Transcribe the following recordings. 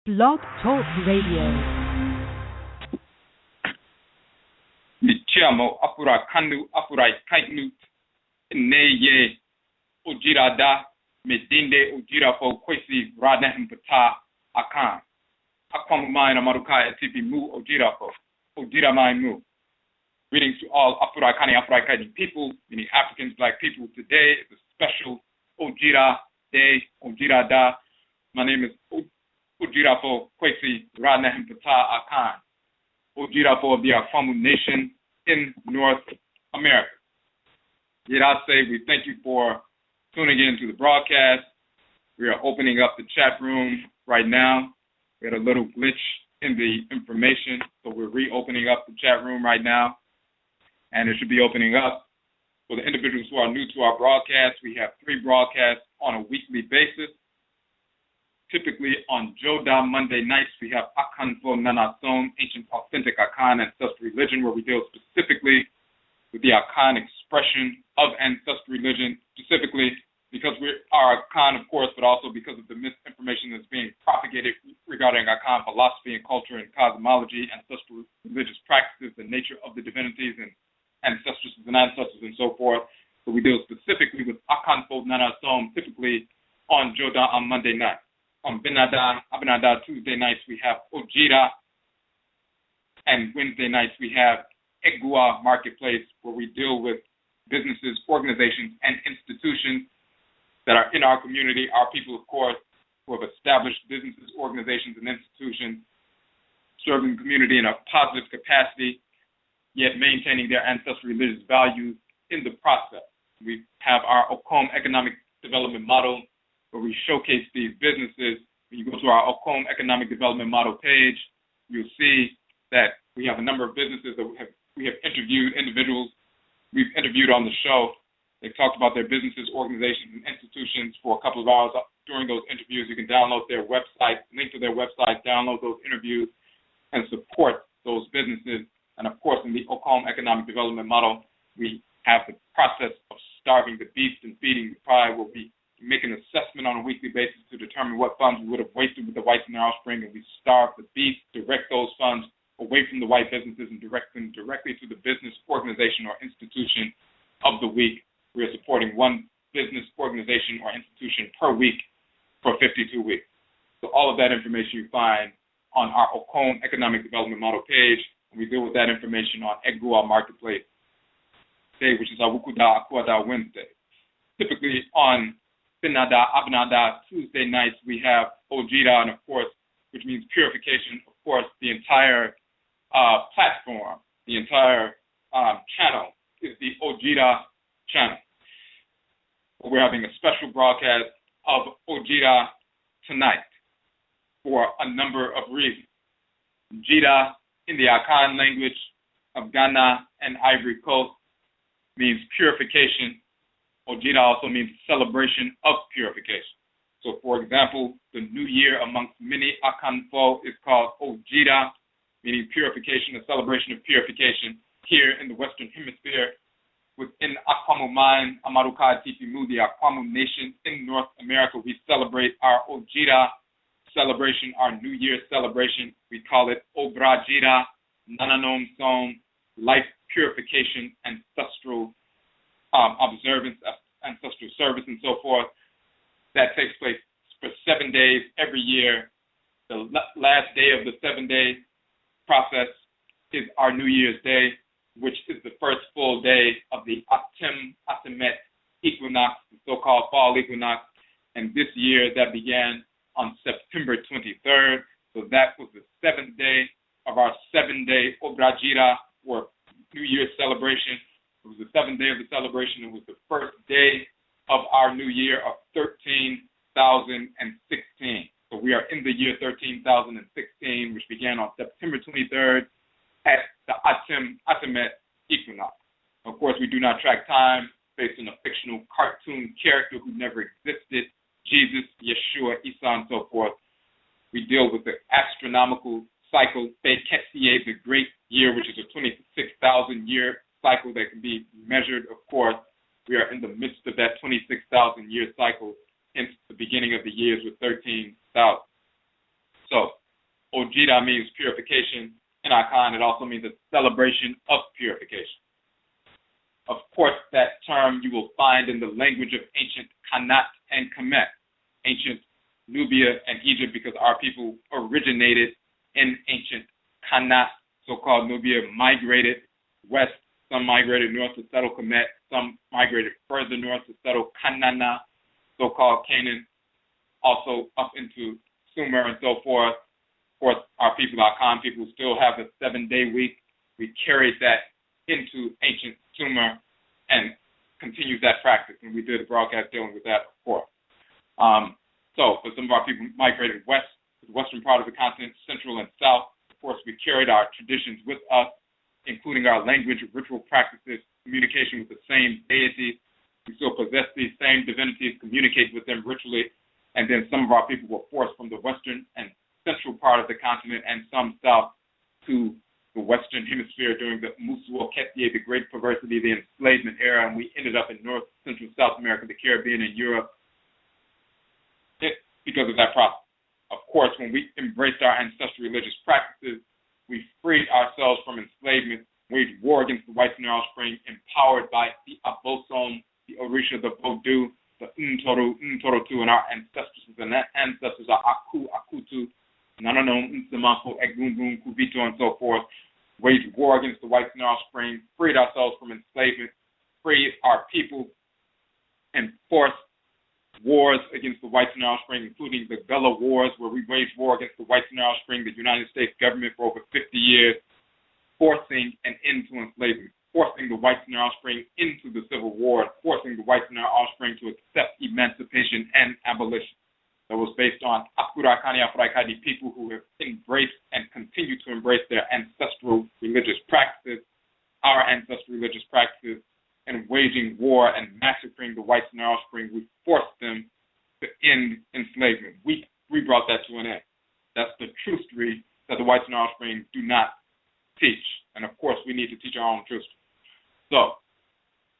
Blog Talk Radio. Chiamo Afurakanu, Afuraitkaitnut, Neye, Odwira Medinde, Odwirafo, Kwesi, Nehem, Ptah, Akhan, Aakhuamuman, Amaruka, Atifi, Odwirafo, Odwiraman. Greetings to all Afurakani, Afuraitkaitnut people, meaning Africans, Black people. Today is a special Odwira Day, Odwira. My name is Odwirafo, Kwesi, Nehem, Ptah, Akhan, Odwirafo of the Aakhuamuman Nation in North America. Yet I say we thank you for tuning in to the broadcast. We are opening up the chat room right now. We had a little glitch in the information, so we're reopening up the chat room right now. And it should be opening up. For the individuals who are new to our broadcast, we have 3 broadcasts on a weekly basis. Typically on Joda Monday nights, we have Akhan ancient authentic Akhan ancestral religion, where we deal specifically with the Akhan expression of ancestral religion, specifically because we are Akhan, of course, but also because of the misinformation that's being propagated regarding Akhan philosophy and culture and cosmology, ancestral religious practices, the nature of the divinities and ancestresses and ancestors and so forth. So we deal specifically with Akhan typically on Joda on Monday night. On Abinada Tuesday nights, we have Odwira, and Wednesday nights, we have Egua Marketplace, where we deal with businesses, organizations, and institutions that are in our community, our people, of course, who have established businesses, organizations, and institutions, serving the community in a positive capacity, yet maintaining their ancestral religious values in the process. We have our Okom economic development model, where we showcase these businesses. When you go to our Okom Economic Development Model page, you'll see that we have a number of businesses that we have interviewed, individuals we've interviewed on the show. They've talked about their businesses, organizations, and institutions for a couple of hours during those interviews. You can download their website, link to their website, download those interviews, and support those businesses. And, of course, in the Okom Economic Development Model, we have the process of starving the beast and feeding the pride, where we make an assessment on a weekly basis to determine what funds we would have wasted with the whites in our offspring, and we starve the beast, direct those funds away from the white businesses and direct them directly to the business, organization, or institution of the week. We are supporting one business, organization, or institution per week for 52 weeks. So all of that information you find on our Okom Economic Development Model page, and we deal with that information on Egua Marketplace today, which is our Wukuda Wednesday. Typically on Abinada Tuesday nights, we have Odwira, and of course, which means purification. Of course, the entire platform, the entire channel is the Odwira channel. We're having a special broadcast of Odwira tonight for a number of reasons. Odwira in the Akhan language of Ghana and Ivory Coast means purification. Odwira also means celebration of purification. So, for example, the new year amongst many Akhanfo is called Odwira, meaning purification, a celebration of purification. Here in the Western Hemisphere, within Aakhuamuman, Amaruka, Atifi, the Aakhuamuman Nation in North America, we celebrate our Odwira celebration, our New Year celebration. We call it Obrajira, Nananom Som, life purification, ancestral observance, ancestral service, and so forth. That takes place for 7 days every year. The last day of the 7-day process is our New Year's Day, which is the first full day of the Atimet equinox, the so-called fall equinox. And this year that began on September 23rd. So that was the 7th day of our 7-day Obrajira, or New Year's celebration. It was the 7th day of the celebration. It was the first day of our new year of 13,016. So we are in the year 13,016, which began on September 23rd at the Atimet equinox. Of course, we do not track time based on a fictional cartoon character who never existed, Jesus, Yeshua, Isa, and so forth. We deal with the astronomical cycle, Bekesiye, the great year, which is a 26,000-year cycle that can be measured. Of course, we are in the midst of that 26,000-year cycle, hence the beginning of the years with 13,000. So Odwira means purification. In Akhan, it also means a celebration of purification. Of course, that term you will find in the language of ancient Kannat and Kemet, ancient Nubia and Egypt, because our people originated in ancient Kannat, so-called Nubia, migrated west. Some migrated north to settle Kemet. Some migrated further north to settle Kanana, so-called Canaan, also up into Sumer and so forth. Of course, our people, our Akhan people, still have the 7-day week. We carried that into ancient Sumer and continued that practice, and we did a broadcast dealing with that, of course. So, for some of our people migrated west, to the western part of the continent, central and south. Of course, we carried our traditions with us, including our language, ritual practices, communication with the same deities. We still possess these same divinities, communicate with them ritually, and then some of our people were forced from the western and central part of the continent and some south to the western hemisphere during the Musuo Ketie, the Great Perversity, the enslavement era, and we ended up in North, Central, South America, the Caribbean, and Europe because of that process. Of course, when we embraced our ancestral religious practices, we freed ourselves from enslavement, waged war against the whites and their offspring, empowered by the Abosom, the Orisha, the Bodu, the Ntorotu, and our ancestresses and ancestors, our Akutu, Nananom, Nsamako, Egumbum, Kubito, and so forth, waged war against the whites and their offspring, freed ourselves from enslavement, freed our people, and forced wars against the whites and their offspring, including the Gullah Wars, where we waged war against the whites and their offspring, the United States government for over 50 years, forcing an end to enslavement, forcing the whites and their offspring into the Civil War, forcing the whites and their offspring to accept emancipation and abolition. That was based on Afurakani, Afuraitkaitnit people who have embraced and continue to embrace their ancestral religious practices, our ancestral religious practices, and waging war and massacring the whites and their offspring. We forced them to end enslavement. We brought that to an end. That's the truthry that the whites and their offspring do not teach. And of course, we need to teach our own truth. So,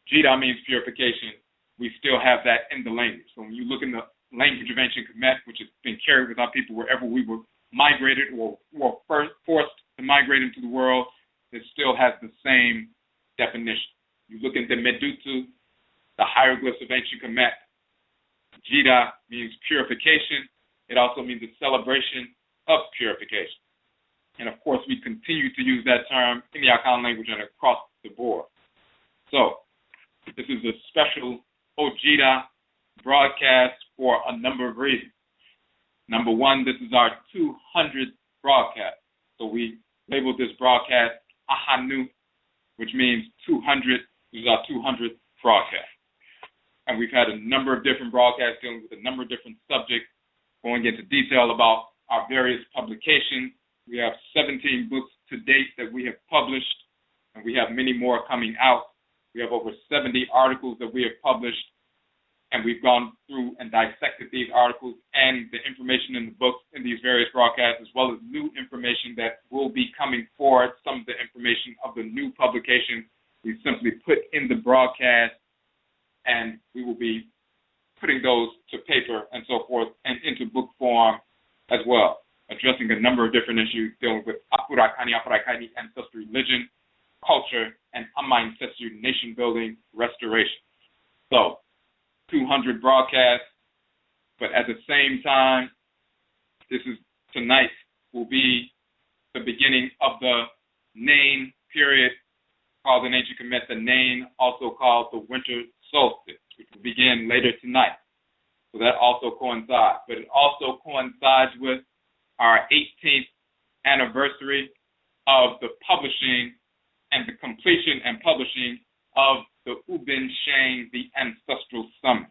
Jida means purification. We still have that in the language. So when you look in the language of ancient Kemet, which has been carried with our people wherever we were migrated or were first forced to migrate into the world, it still has the same definition. You look into Medutu, the hieroglyphs of ancient Kemet. Jida means purification. It also means a celebration of purification. And of course, we continue to use that term in the Akhan language and across the board. So, this is a special Ojida broadcast for a number of reasons. Number one, this is our 200th broadcast. So we labeled this broadcast AHANNU, which means 200. This is our 200th broadcast. And we've had a number of different broadcasts dealing with a number of different subjects, going into detail about our various publications. We have 17 books to date that we have published, and we have many more coming out. We have over 70 articles that we have published, and we've gone through and dissected these articles and the information in the books in these various broadcasts, as well as new information that will be coming forward. Some of the information of the new publications we simply put in the broadcast, and we will be putting those to paper and so forth and into book form as well, addressing a number of different issues dealing with Afurakani, Afuraitkaitnit, ancestral religion, culture, and ancestral nation building restoration. So, 200 broadcasts, but at the same time, tonight will be the beginning of the Nain period, called in ancient Kemet the Nain, also called the winter solstice, which will begin later tonight. So that also coincides. But it also coincides with our 18th anniversary of the publishing and the completion and publishing of the Ubin Shang, the Ancestral Summon.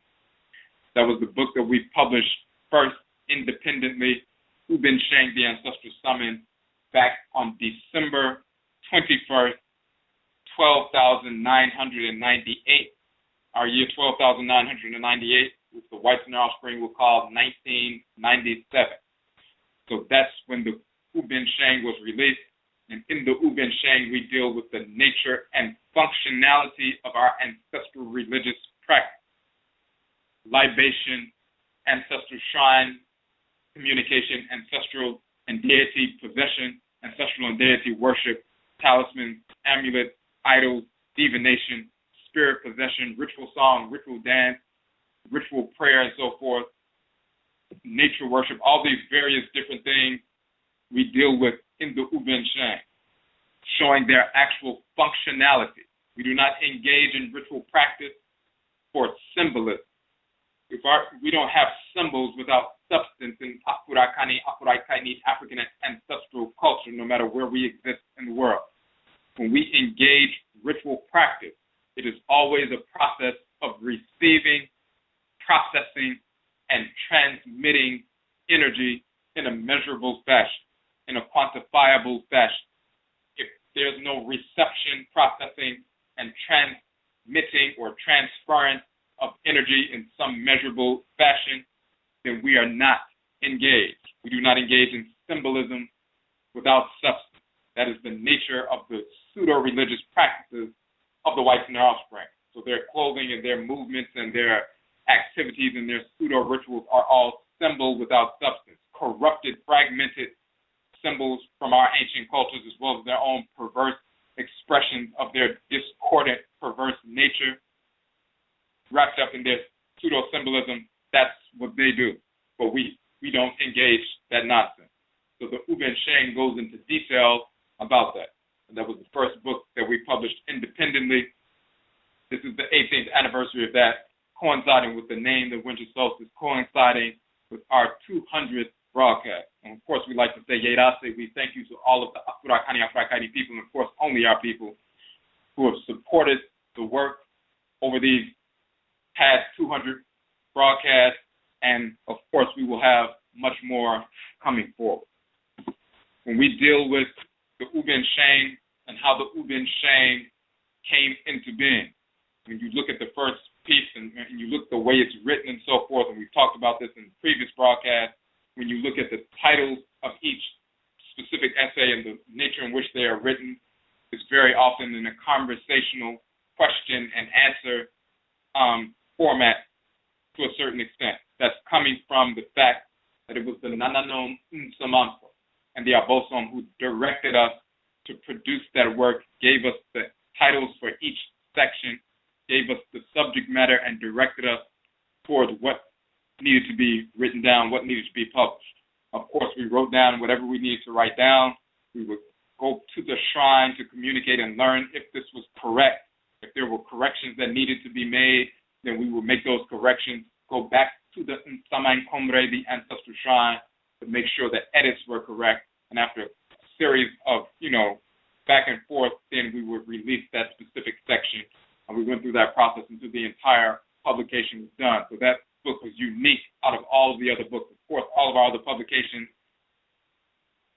That was the book that we published first independently, Ubin Shang, the Ancestral Summon, back on December 21st, 12,998. Our year 12,998, which the whites and their offspring will call 1997. So that's when the Ubin Shang was released. And in the Ubin Shang, we deal with the nature and functionality of our ancestral religious practice. Libation, ancestral shrine, communication, ancestral and deity possession, ancestral and deity worship, talismans, amulets, idols, divination, spirit possession, ritual song, ritual dance, ritual prayer, and so forth, nature worship, all these various different things we deal with in the Ubensheng, showing their actual functionality. We do not engage in ritual practice for symbolism. We don't have symbols without substance in Afurakani, Afuraitkaitnit, African ancestral culture, no matter where we exist in the world. When we engage ritual practice, it is always a process of receiving, processing, and transmitting energy in a measurable fashion, in a quantifiable fashion. If there's no reception, processing, and transmitting or transference of energy in some measurable fashion, then we are not engaged. We do not engage in symbolism without substance. That is the nature of the pseudo-religious practices of the whites and their offspring. So their clothing and their movements and their activities and their pseudo-rituals are all symbols without substance, corrupted, fragmented symbols from our ancient cultures, as well as their own perverse expressions of their discordant, perverse nature, wrapped up in their pseudo-symbolism. That's what they do. But we don't engage that nonsense. So the Ubensheng goes into detail about that. And that was the first book that we published independently. This is the 18th anniversary of that, coinciding with the name, the winter solstice, coinciding with our 200th broadcast. And of course, we like to say, Yedase, we thank you to all of the Afurakani, Afuraitkaitnit people, and of course, only our people who have supported the work over these past 200 broadcasts. And of course, we will have much more coming forward. When we deal with the Ubensheng and how the Ubensheng came into being, when you look at the first piece and you look at the way it's written and so forth, and we've talked about this in previous broadcasts, when you look at the titles of each specific essay and the nature in which they are written, it's very often in a conversational question and answer format to a certain extent. That's coming from the fact that it was the Nananom Nsamanfo and the Abosom who directed us to produce that work, gave us the titles for each section, gave us the subject matter, and directed us towards what needed to be written down, what needed to be published. Of course, we wrote down whatever we needed to write down. We would go to the shrine to communicate and learn if this was correct. If there were corrections that needed to be made, then we would make those corrections, go back to the Nsamainkomre, the ancestral shrine, to make sure that edits were correct. And after a series of, back and forth, then we would release that specific section. And we went through that process until the entire publication was done. So that book was unique out of all of the other books. Of course, all of our other publications,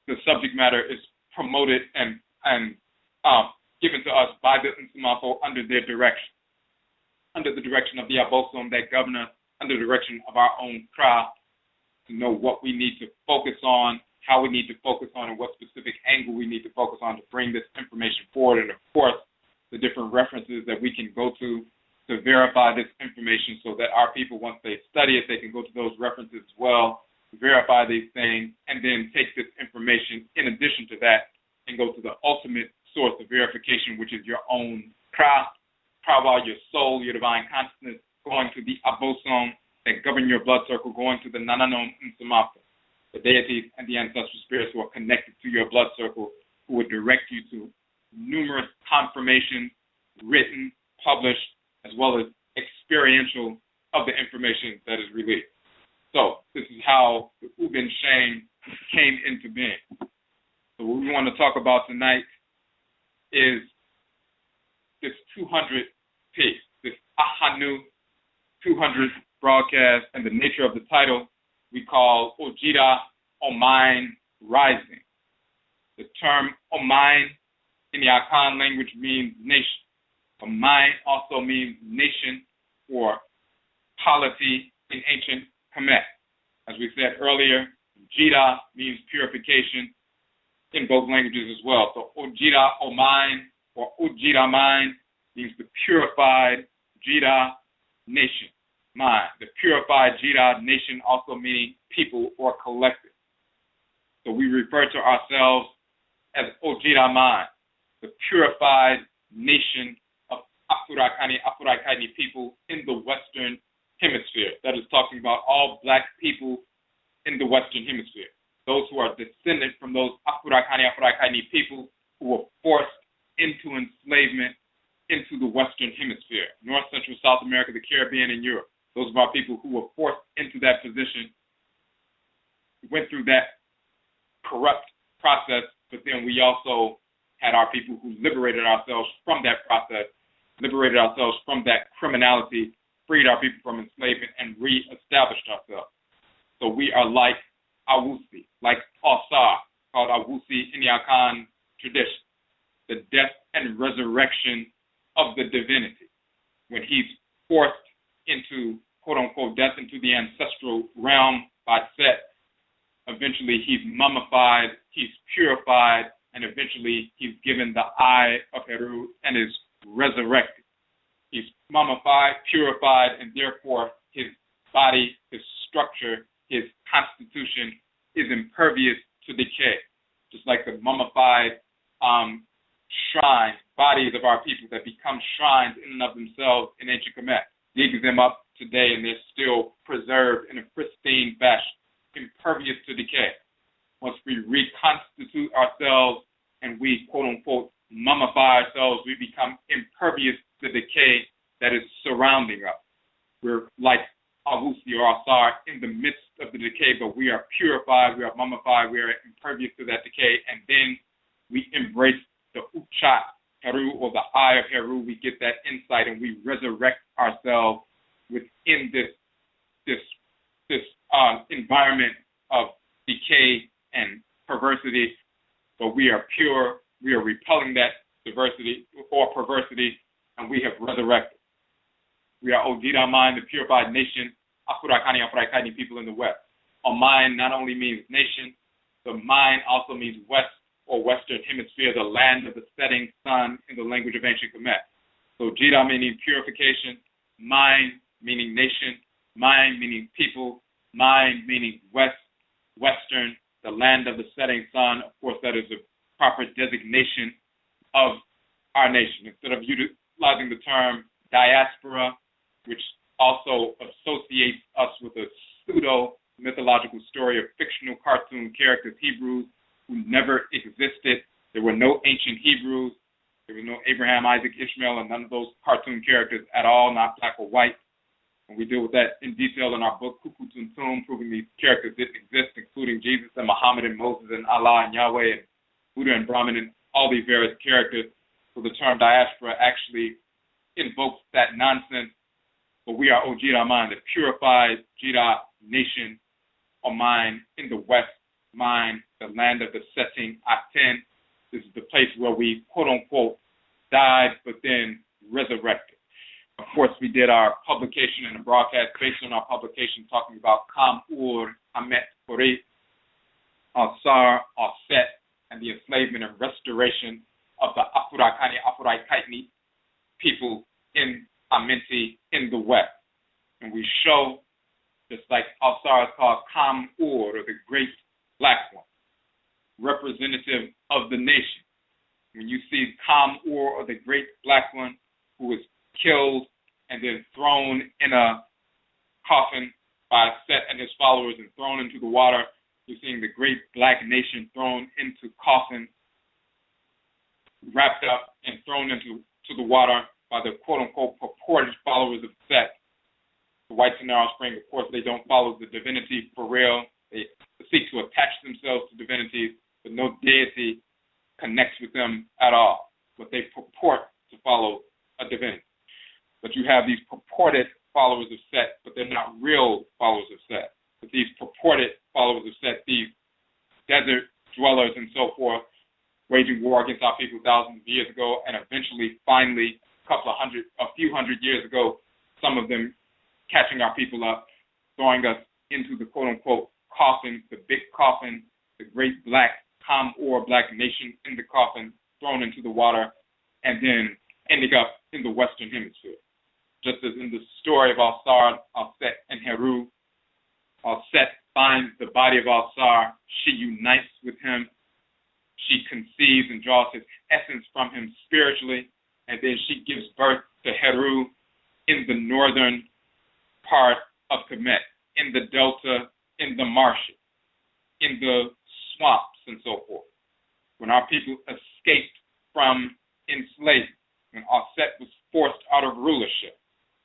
the subject matter is promoted and given to us by the Nsamafo under their direction, under the direction of the Abosom that govern us, under the direction of our own craft, to know what we need to focus on, how we need to focus on, and what specific angle we need to focus on to bring this information forward. And of course, the different references that we can go to verify this information so that our people, once they study it, they can go to those references as well, verify these things, and then take this information in addition to that and go to the ultimate source of verification, which is your own craft, your soul, your divine consciousness, going to the Abosom that govern your blood circle, going to the Nananom Nsamafa, the deities and the ancestral spirits who are connected to your blood circle, who would direct you to numerous confirmations, written, published, as well as experiential of the information that is released. So this is how the Ubensheng came into being. So what we want to talk about tonight is this 200 piece, this AHANNU 200 broadcast, and the nature of the title we call Odwiraman Rising. The term Oman in the Akhan language means nation. Oman also means nation or polity in ancient Kemet. As we said earlier, Jida means purification in both languages as well. So Odwira Oman or Odwiraman means the purified Jida nation. The purified Jida nation also meaning people or collective. So we refer to ourselves as Odwiraman, the purified nation of Afurakani, Afuraitkaitnit people in the Western Hemisphere. That is talking about all black people in the Western Hemisphere. Those who are descended from those Afurakani, Afuraitkaitnit people who were forced into enslavement into the Western Hemisphere, North, Central, South America, the Caribbean, and Europe. Those are our people who were forced into that position, went through that corrupt process, but then we also had our people who liberated ourselves from that process, liberated ourselves from that criminality, freed our people from enslavement, and reestablished ourselves. So we are like Awusi, like Osar, called Awusi in the Akhan tradition, the death and resurrection of the divinity. When he's forced into, quote-unquote, death into the ancestral realm by Set, eventually he's mummified, he's purified, and eventually he's given the eye of Heru and is resurrected. He's mummified, purified, and therefore his body, his structure, his constitution is impervious to decay. Just like the mummified shrines, bodies of our people that become shrines in and of themselves in ancient Kemet. Dig them up today and they're still preserved in a pristine fashion, impervious to decay. Once we reconstitute ourselves and we, quote-unquote, mummify ourselves, we become impervious to decay that is surrounding us. We're like Awusi or Asar in the midst of the decay, but we are purified, we are mummified, we are impervious to that decay, and then we embrace the Uchat Heru, or the eye of Heru. We get that insight and we resurrect ourselves within this environment of decay and perversity. But we are pure, we are repelling that diversity or perversity, and we have resurrected. We are Odwiraman, the purified nation, Afurakani, Afuraitkaitnit people in the West. Oman not only means nation, the Mayan also means West or Western Hemisphere, the land of the setting sun in the language of ancient Kemet. So Jira meaning purification, Mayan meaning nation, Mayan meaning people, Mayan meaning West, Western, the land of the setting sun. Of course, that is the proper designation of our nation. Instead of utilizing the term diaspora, which also associates us with a pseudo-mythological story of fictional cartoon characters, Hebrews, who never existed. There were no ancient Hebrews. There was no Abraham, Isaac, Ishmael, and none of those cartoon characters at all, not black or white. And we deal with that in detail in our book, Kuku Tuntum, proving these characters didn't exist, including Jesus and Muhammad and Moses and Allah and Yahweh and Buddha and Brahman and all these various characters. So the term diaspora actually invokes that nonsense. But we are Odwiraman, the purified Jira nation, Oman in the West, Mine, the land of the setting, Aten. This is the place where we, quote-unquote, died, but then resurrected. Of course, we did our publication and a broadcast based on our publication talking about Kam-Ur, Amet, Kore, Al-Sar, Al-Set, and the enslavement and restoration of the Afurakani, Afuraitkaitnit people in Amenti in the West. And we show, just like Al-Sar is called Kam-Ur, or the Great Black One, representative of the nation. When you see Kam-Ur, or the Great Black One, who was killed and then thrown in a coffin by Set and his followers and thrown into the water, you're seeing the Great Black Nation thrown into coffin, wrapped up and thrown into the water by the quote-unquote purported followers of Set. The whites and their offspring, of course, they don't follow the divinity for real. They seek to attach themselves to divinities, but no deity connects with them at all. But they purport to follow a divinity. But you have these purported followers of Set, but they're not real followers of Set. But these purported followers of Set, these desert dwellers and so forth, waging war against our people thousands of years ago, and eventually, finally, a few hundred years ago, some of them catching our people up, throwing us into the quote-unquote coffin, the big coffin, the great black Kam-Ur black nation in the coffin, thrown into the water, and then ending up in the Western Hemisphere. Just as in the story of Al-Sar, Al-Set, and Heru, Set finds the body of Alsar. She unites with him. She conceives and draws his essence from him spiritually. And then she gives birth to Heru in the northern part of Kemet, in the delta, in the marshes, in the swamps, and so forth. When our people escaped from enslavement, when Set was forced out of rulership,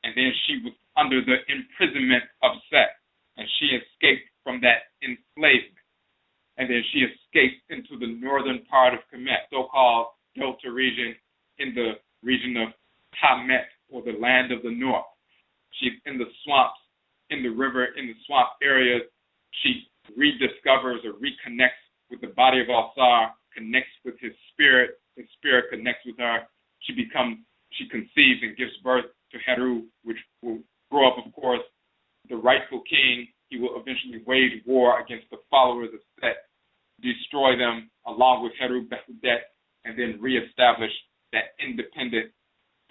and then she was under the imprisonment of Set, and she escaped from that enslavement. And then she escaped into the northern part of Kemet, so-called delta region, in the region of Tamet, or the land of the north. She's in the swamps, in the river, in the swamp areas. She rediscovers or reconnects with the body of Alsar, connects with his spirit connects with her. She conceives and gives birth to Heru, which will grow up, of course, the rightful king. He will eventually wage war against the followers of Set, destroy them along with Heru Behudet, and then reestablish that independent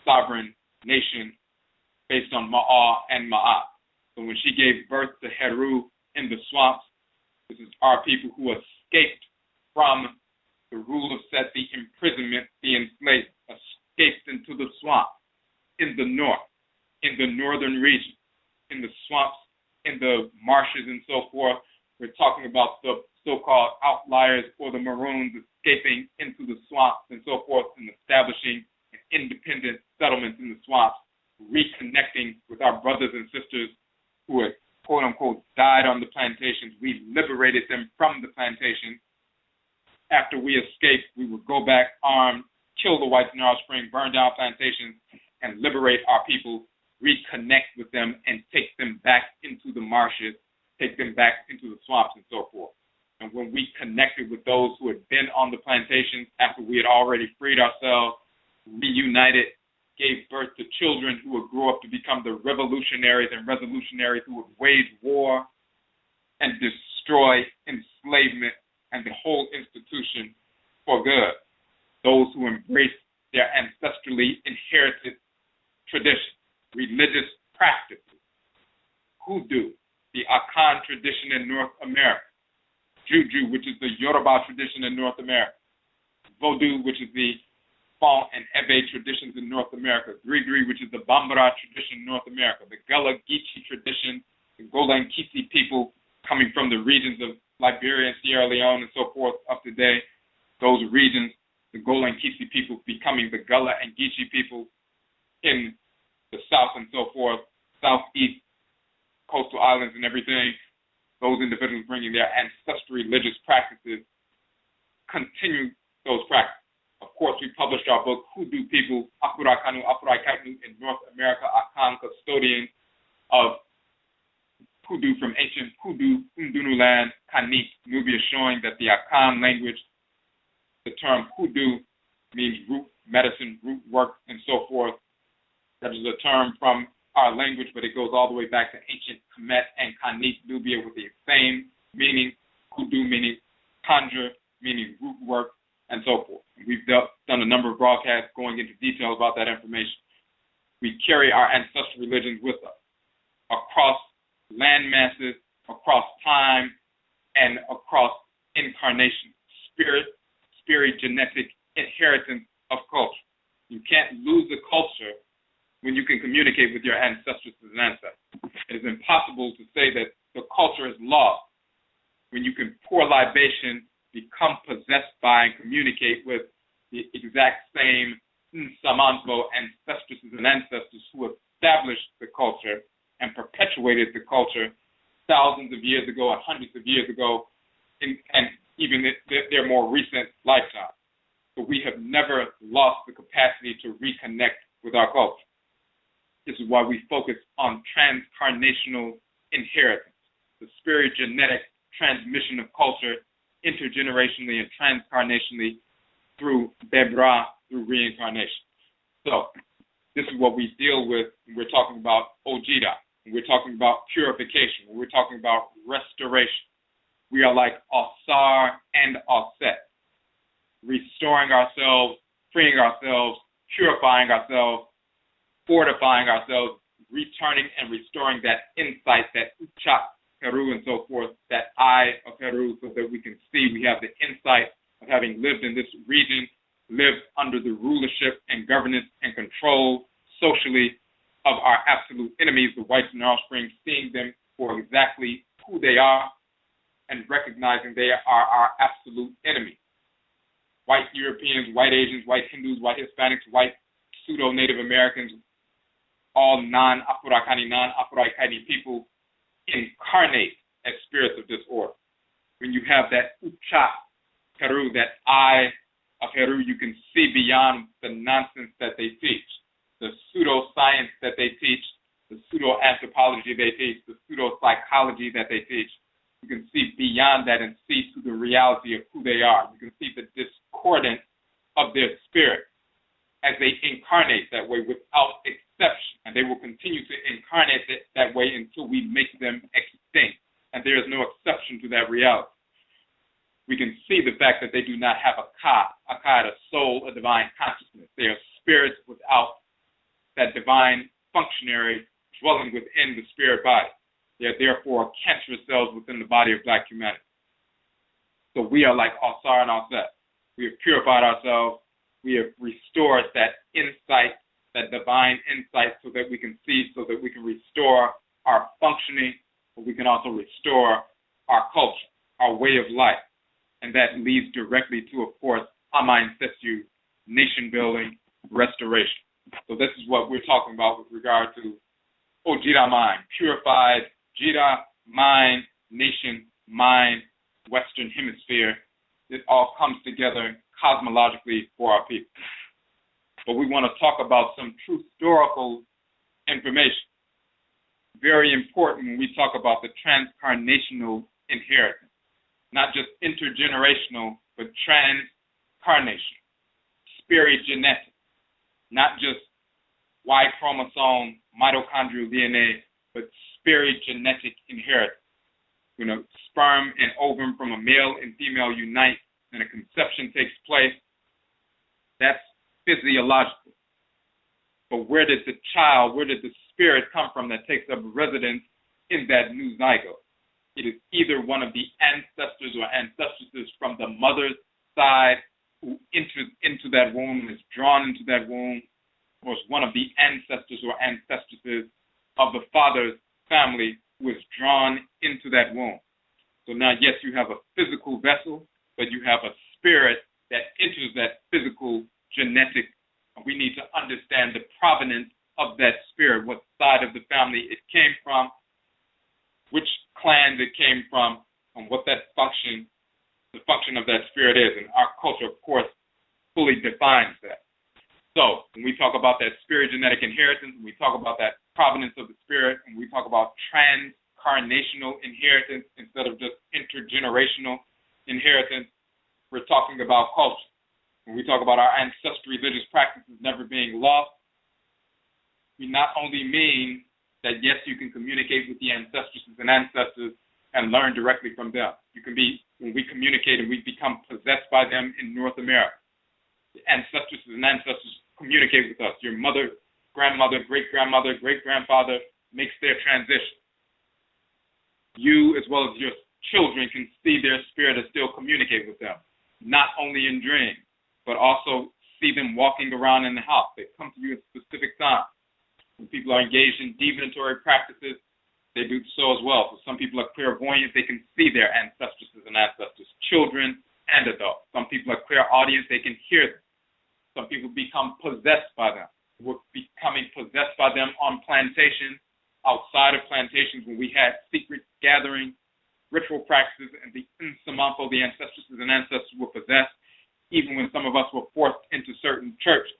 sovereign nation based on Ma'ah and Ma'at. So when she gave birth to Heru in the swamps, this is our people who escaped from the rule of Set, the imprisonment, the enslavement, escaped into the swamp in the north, in the northern region, in the swamps, in the marshes, and so forth. We're talking about the so-called outliers or the Maroons escaping into the swamps and so forth and establishing an independent settlement in the swamps, reconnecting with our brothers and sisters who had, quote-unquote, died on the plantations. We liberated them from the plantations. After we escaped, we would go back armed, kill the whites in our spring, burn down plantations, and liberate our people, reconnect with them, and take them back into the marshes, take them back into the swamps, and so forth. And when we connected with those who had been on the plantations after we had already freed ourselves, reunited, gave birth to children who would grow up to become the revolutionaries and resolutionaries who would wage war and destroy enslavement and the whole institution for good. Those who embrace their ancestrally inherited traditions, religious practices, Hoodoo, the Akhan tradition in North America, Juju, which is the Yoruba tradition in North America, Vodou, which is the Fon and Ebe traditions in North America, Grigri, which is the Bambara tradition in North America, the Gullah Geechee tradition, the Golan Kisi people coming from the regions of Liberia and Sierra Leone and so forth up to date, those regions, the Golan Kisi people becoming the Gullah and Geechee people in the south and so forth, southeast, coastal islands and everything, those individuals bringing their ancestral religious practices, continue those practices. Of course, we published our book, Hoodoo People, Afurakanu, Afuraitkaitnut in North America, Akhan, custodians of Hoodoo from ancient Hoodoo, Undunu land, Kanit, Nubia, showing that the Akhan language, the term Hoodoo means root medicine, root work, and so forth. That is a term from our language, but it goes all the way back to ancient Kemet and Kanit, Nubia, with the same meaning, Hoodoo meaning conjure, meaning root work, and so forth. And we've done a number of broadcasts going into detail about that information. We carry our ancestral religions with us across land masses, across time, and across incarnation, spirit genetic inheritance of culture. You can't lose a culture when you can communicate with your ancestresses and ancestors. It is impossible to say that the culture is lost when you can pour libation, become possessed by, and communicate with the exact same Nsamanfo ancestresses and ancestors who established the culture and perpetuated the culture thousands of years ago and hundreds of years ago, and even their more recent lifetime. But we have never lost the capacity to reconnect with our culture. This is why we focus on transcarnational inheritance, the spirit genetic transmission of culture intergenerationally and transcarnationally through Bebra, through reincarnation. So this is what we deal with when we're talking about Ojida, when we're talking about purification, when we're talking about restoration. We are like Asar and Aset, restoring ourselves, freeing ourselves, purifying ourselves, fortifying ourselves, returning and restoring that insight, that uchak Heru and so forth, that eye of Heru, so that we can see, we have the insight of having lived in this region, lived under the rulership and governance and control socially of our absolute enemies, the whites and their offspring, seeing them for exactly who they are and recognizing they are our absolute enemy. White Europeans, white Asians, white Hindus, white Hispanics, white pseudo-Native Americans, all non-Afurakani, non-Afuraitkaitnit people incarnate as spirits of disorder. When you have that ucha Heru, that eye of Heru, you can see beyond the nonsense that they teach, the pseudo-science that they teach, the pseudo-anthropology they teach, the pseudo-psychology that they teach. You can see beyond that and see to the reality of who they are. You can see the discordance of their spirit as they incarnate that way without exception. And they will continue to incarnate it that way until we make them extinct. And there is no exception to that reality. We can see the fact that they do not have a ka, a soul, a divine consciousness. They are spirits without that divine functionary dwelling within the spirit body. They are therefore cancerous cells within the body of black humanity. So we are like Asar and Aset. We have purified ourselves. We have restored that insight, that divine insight, so that we can see, so that we can restore our functioning, but we can also restore our culture, our way of life. And that leads directly to, of course, Ancestral nation building, restoration. So this is what we're talking about with regard to Odwiraman, purified, Jira, mind, nation, mind, Western Hemisphere. It all comes together cosmologically for our people. But we want to talk about some true historical information. Very important when we talk about the transcarnational inheritance. Not just intergenerational, but transcarnation, spirigenetic, not just Y chromosome, mitochondrial DNA, but spirigenetic inheritance. You know, sperm and ovum from a male and female unite, and a conception takes place. That's physiological. But where did the spirit come from that takes up residence in that new zygote? It is either one of the ancestors or ancestresses from the mother's side who enters into that womb and is drawn into that womb, or it's one of the ancestors or ancestresses of the father's family who is drawn into that womb. So now, yes, you have a physical vessel, but you have a spirit that enters that physical genetic. We need to understand the provenance of that spirit, what side of the family it came from, which clan it came from, and what that function, the function of that spirit is. And our culture, of course, fully defines that. So when we talk about that spirit-genetic inheritance, when we talk about that provenance of the spirit, and we talk about transcarnational inheritance instead of just intergenerational inheritance, we're talking about culture. When we talk about our ancestral religious practices never being lost, we not only mean that, yes, you can communicate with the ancestresses and ancestors and learn directly from them. You can be, when we communicate and we become possessed by them in North America, the ancestresses and ancestors communicate with us. Your mother, grandmother, great-grandmother, great-grandfather makes their transition. You, as well as your children, can see their spirit and still communicate with them, not only in dreams, but also see them walking around in the house. They come to you at specific times. When people are engaged in divinatory practices, they do so as well. So some people are clairvoyant. They can see their ancestresses and ancestors, children and adults. Some people are clairaudience. They can hear them. Some people become possessed by them. We're becoming possessed by them on plantations, outside of plantations when we had secret gathering, ritual practices, and the Nsamanfo, the ancestresses and ancestors were possessed, even when some of us were forced into certain churches.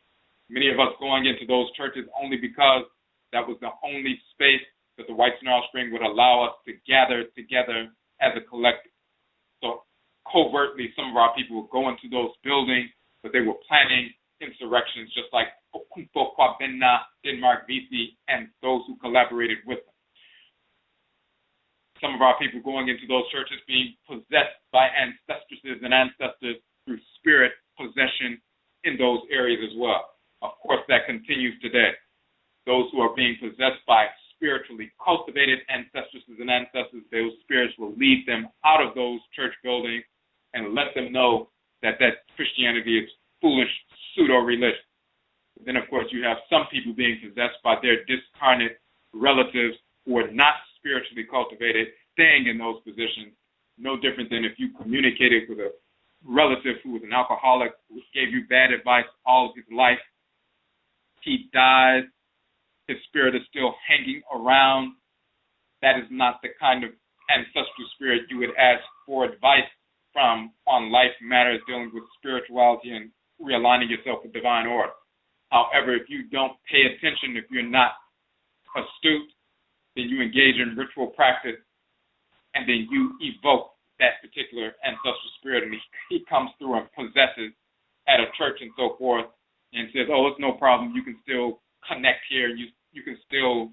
Many of us going into those churches only because that was the only space that the whites and our offspring would allow us to gather together as a collective. So covertly, some of our people would go into those buildings, but they were planning insurrections just like Okumpo Kwabenna, Denmark, VC, and those who collaborated with them. Some of our people going into those churches being possessed by ancestresses and ancestors through spirit possession in those areas as well. Of course, that continues today. Those who are being possessed by spiritually cultivated ancestresses and ancestors, those lead them out of those church buildings and let them know that Christianity is foolish pseudo-religion. Then, of course, you have some people being possessed by their discarnate relatives who are not spiritually cultivated, staying in those positions, no different than if you communicated with a relative who was an alcoholic, who gave you bad advice all of his life. He dies, his spirit is still hanging around. That is not the kind of ancestral spirit you would ask for advice from on life matters dealing with spirituality and realigning yourself with divine order. However, if you don't pay attention, if you're not astute, then you engage in ritual practice, and then you evoke that particular ancestral spirit, and he comes through and possesses at a church and so forth, and says, oh, it's no problem, you can still connect here, you can still,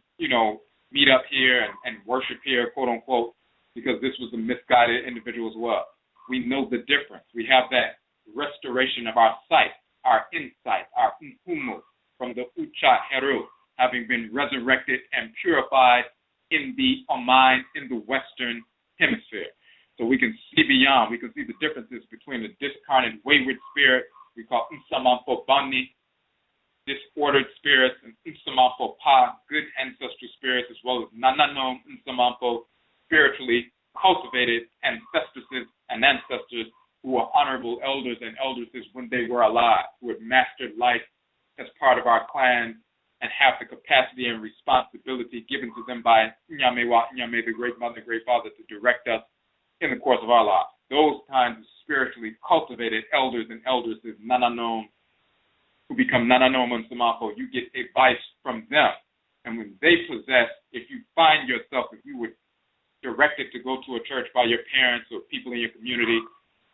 meet up here and worship here, quote unquote, because this was a misguided individual as well. We know the difference. We have that restoration of our sight, our insight, our NHOMA from the Ucha Heru, having been resurrected and purified in the Oman, in the Western Hemisphere. So we can see beyond. We can see the differences between the discarnate, wayward spirit we call Nsamanfo Bani, disordered spirits, and Nsamanfo Pa, good ancestral spirits, as well as Nananom Nsamanfo, spiritually cultivated ancestresses and ancestors who were honorable elders and elderesses when they were alive, who had mastered life as part of our clan and have the capacity and responsibility given to them by Nyamewa, Nyame, the great mother, great father, to direct us in the course of our lives. Those kinds of spiritually cultivated elders and elderesses, Nananom, who become Nananom and Samafo, you get advice from them. And when they possess, if you find yourself, if you were directed to go to a church by your parents or people in your community,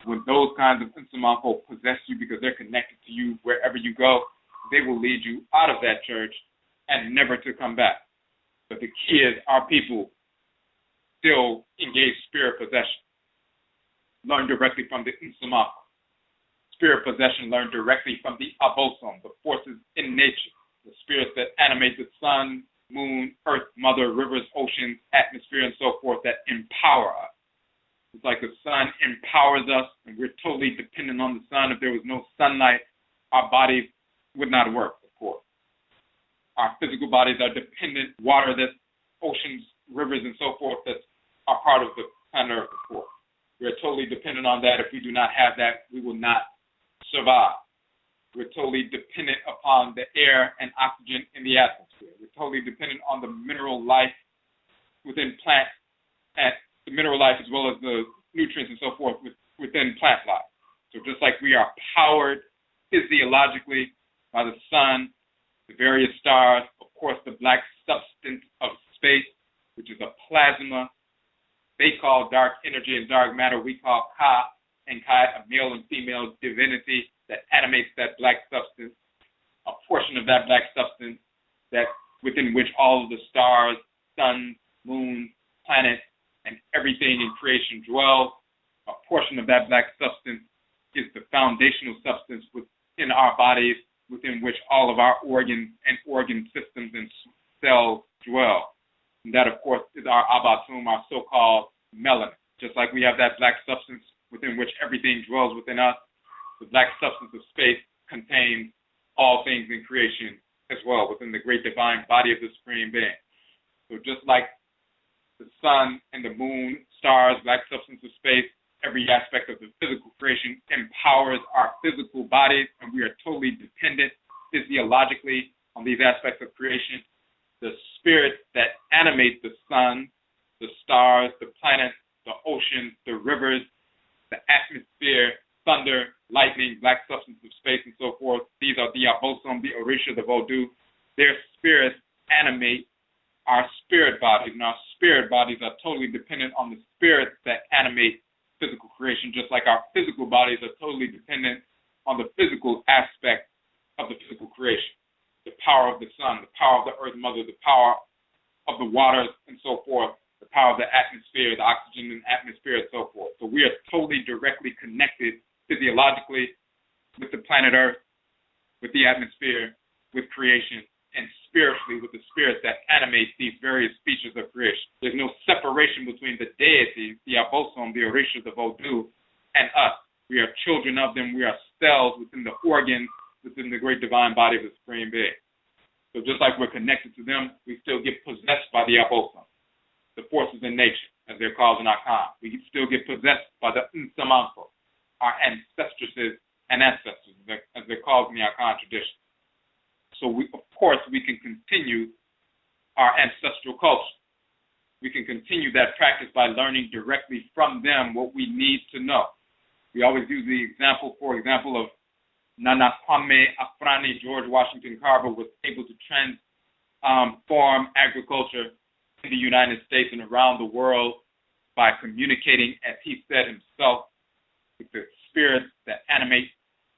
when those kinds of Nsamafo possess you because they're connected to you wherever you go, they will lead you out of that church and never to come back. But the key is our people still engage spirit possession. Learn directly from the Nsamafo. Spirit possession learned directly from the Abosom, the forces in nature, the spirits that animate the sun, moon, earth, mother, rivers, oceans, atmosphere, and so forth that empower us. It's like the sun empowers us, and we're totally dependent on the sun. If there was no sunlight, our bodies would not work, of course. Our physical bodies are dependent, water, that's oceans, rivers, and so forth that are part of the planet Earth, of course. We're totally dependent on that. If we do not have that, we will not survive. We're totally dependent upon the air and oxygen in the atmosphere. We're totally dependent on the mineral life within plants, and the mineral life as well as the nutrients and so forth within plant life. So just like we are powered physiologically by the sun, the various stars, of course the black substance of space, which is a plasma, they call dark energy and dark matter, we call Ka and Kai, a male and female divinity that animates that black substance, a portion of that black substance that within which all of the stars, suns, moons, planets, and everything in creation dwells. A portion of that black substance is the foundational substance within our bodies, within which all of our organs and organ systems and cells dwell. And that, of course, is our abatum, our so-called melanin. Just like we have that black substance within which everything dwells within us, the black substance of space contains all things in creation as well, within the great divine body of the Supreme Being. So just like the sun and the moon, stars, black substance of space, every aspect of the physical creation empowers our physical bodies, and we are totally dependent physiologically on these aspects of creation. The spirit that animates the sun, the stars, the planets, the oceans, the rivers, the atmosphere, thunder, lightning, black substance of space, and so forth. These are the Abosom, the Orisha, the Vodou. Their spirits animate our spirit bodies, and our spirit bodies are totally dependent on the spirits that animate physical creation, just like our physical bodies are totally dependent on the physical aspect of the physical creation. The power of the sun, the power of the earth mother, the power of the waters, and so forth, the power of the atmosphere, the oxygen in the atmosphere, and so forth. So we are totally directly connected physiologically with the planet Earth, with the atmosphere, with creation, and spiritually with the spirits that animate these various features of creation. There's no separation between the deity, the Abosom, the Orisha, the Vodou, and us. We are children of them. We are cells within the organs, within the great divine body of the Supreme Being. So just like we're connected to them, we still get possessed by the Abosom, the forces in nature, as they're called in Akhan. We still get possessed by the Nsamanko, our ancestresses and ancestors, as they're called in the Akhan tradition. So, of course, we can continue our ancestral culture. We can continue that practice by learning directly from them what we need to know. We always use the example, for example, of Nana Kwame Afrani George Washington Carver was able to transform agriculture in the United States and around the world by communicating, as he said himself, with the spirits that animate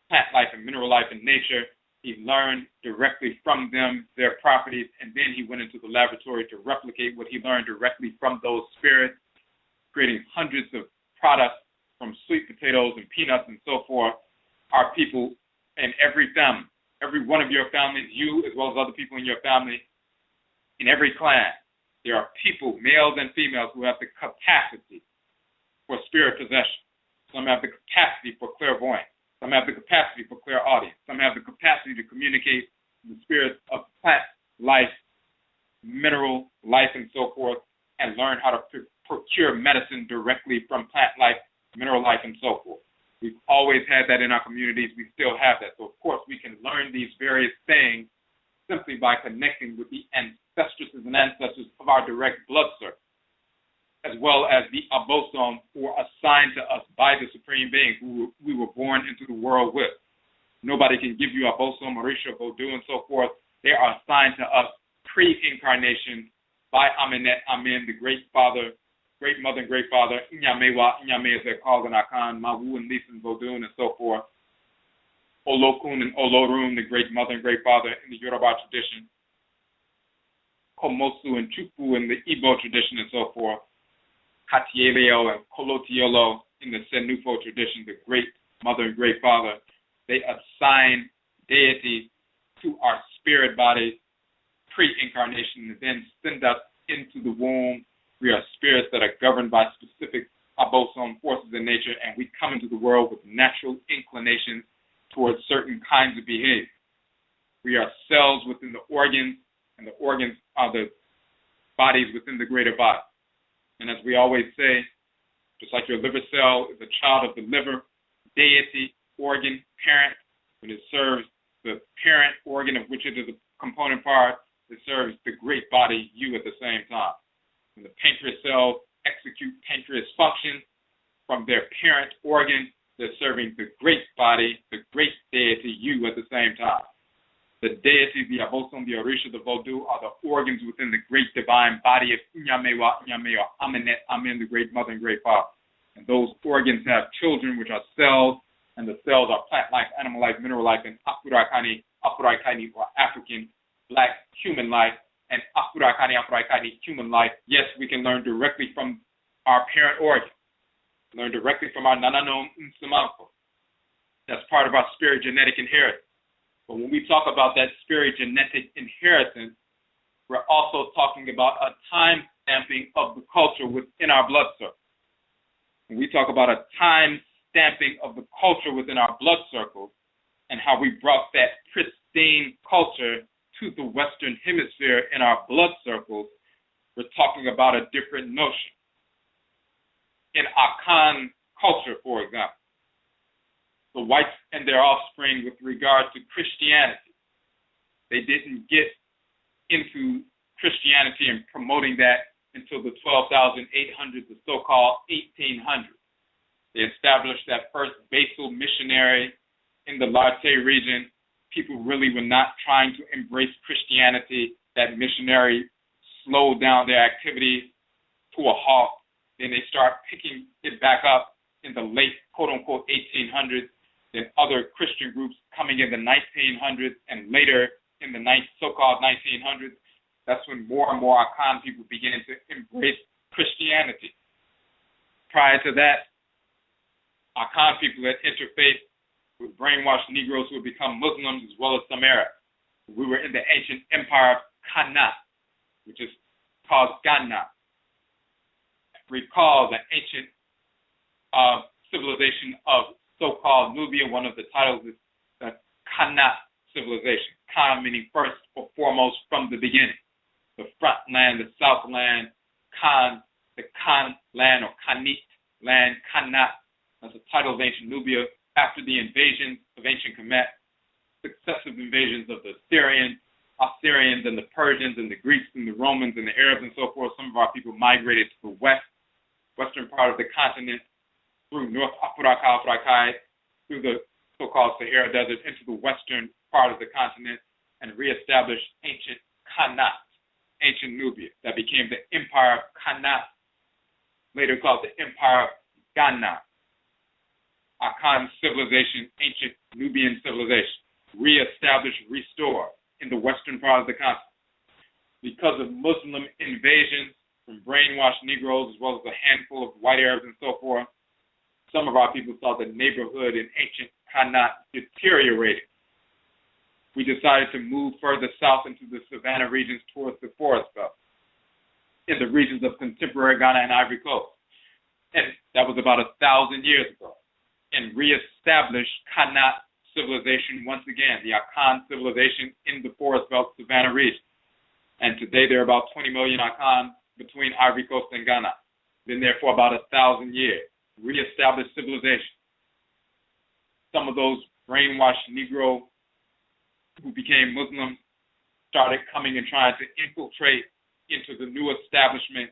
plant life and mineral life in nature. He learned directly from them their properties, and then he went into the laboratory to replicate what he learned directly from those spirits, creating hundreds of products from sweet potatoes and peanuts and so forth. Our people in every family, every one of your families, you as well as other people in your family, in every clan, there are people, males and females, who have the capacity for spirit possession. Some have the capacity for clairvoyance. Some have the capacity for clairaudience. Some have the capacity to communicate the spirits of plant life, mineral life, and so forth, and learn how to procure medicine directly from plant life, mineral life, and so forth. We've always had that in our communities. We still have that. So, of course, we can learn these various things simply by connecting with the ancestresses and ancestors of our direct blood circle, as well as the Abosom, who are assigned to us by the Supreme Being, who we were born into the world with. Nobody can give you Abosom, Orisha, Vodou, and so forth. They are assigned to us pre-incarnation by Amenet Amen, the great father, great mother, and great father, Inyamewa, Inyame as they're called in Akhan, Mawu and Lisan, Vodou, and so forth. Olokun and Olorun, the great mother and great father in the Yoruba tradition. Komosu and Chukwu in the Igbo tradition, and so forth. Katieleo and Kolotiolo in the Senufo tradition, the great mother and great father. They assign deity to our spirit bodies pre-incarnation and then send us into the womb. We are spirits that are governed by specific Abosom forces in nature, and we come into the world with natural inclinations towards certain kinds of behavior. We are cells within the organs, and the organs are the bodies within the greater body. And as we always say, just like your liver cell is a child of the liver, deity, organ, parent, when it serves the parent organ of which it is a component part, it serves the great body, you, at the same time. When the pancreas cells execute pancreas function from their parent organ, they're serving the great body, the great deity, you, at the same time. The deity, the Abosom, the Orisha, the Vodou are the organs within the great divine body of Inyamewa, Inyamewa, Amenet, Amen, the great mother and great father. And those organs have children, which are cells, and the cells are plant life, animal life, mineral life, and Afurakani, Afuraitkaitnit, or African, black, human life, and Afurakani, Afuraitkaitnit, human life. Yes, we can learn directly from our parent organ, learn directly from our Nananom Nsamanko. That's part of our spirit genetic inheritance. But when we talk about that spirit genetic inheritance, we're also talking about a time stamping of the culture within our blood circle. When we talk about a time stamping of the culture within our blood circle and how we brought that pristine culture to the Western Hemisphere in our blood circles, we're talking about a different notion. In Akhan culture, for example, the whites and their offspring with regard to Christianity, they didn't get into Christianity and promoting that until the 12,800s, the so-called 1800s. They established that first basal missionary in the Larteh region. People really were not trying to embrace Christianity. That missionary slowed down their activities to a halt. Then they start picking it back up in the late, quote-unquote, 1800s. Then other Christian groups coming in the 1900s and later in the so-called 1900s. That's when more and more Akhan people began to embrace Christianity. Prior to that, Akhan people had interfaith with brainwashed Negroes who had become Muslims as well as some Arabs. We were in the ancient empire of Kana, which is called Ghana. Recall the ancient civilization of so-called Nubia. One of the titles is the Kana civilization. Khan meaning first or foremost from the beginning. The front land, the south land, Khan, the Khan land or Khanit land, Kana. That's the title of ancient Nubia. After the invasions of ancient Kemet, successive invasions of the Assyrians, and the Persians, and the Greeks, and the Romans, and the Arabs, and so forth, some of our people migrated to the western part of the continent, through North Afuraitkaitnut, through the so-called Sahara Desert, into the western part of the continent, and reestablished ancient Khanat, ancient Nubia, that became the Empire of Khanat, later called the Empire of Ghana. Akhan civilization, ancient Nubian civilization, reestablished, restored in the western part of the continent. Because of Muslim invasions from brainwashed Negroes, as well as a handful of white Arabs and so forth, some of our people saw the neighborhood in ancient Khanat deteriorating. We decided to move further south into the savanna regions towards the forest belt, in the regions of contemporary Ghana and Ivory Coast. And that was about 1,000 years ago. And reestablished Khanat civilization once again, the Akhan civilization in the forest belt savanna region. And today there are about 20 million Akhan between Ivory Coast and Ghana. Been there for about 1,000 years. Reestablished civilization. Some of those brainwashed Negro who became Muslims started coming and trying to infiltrate into the new establishment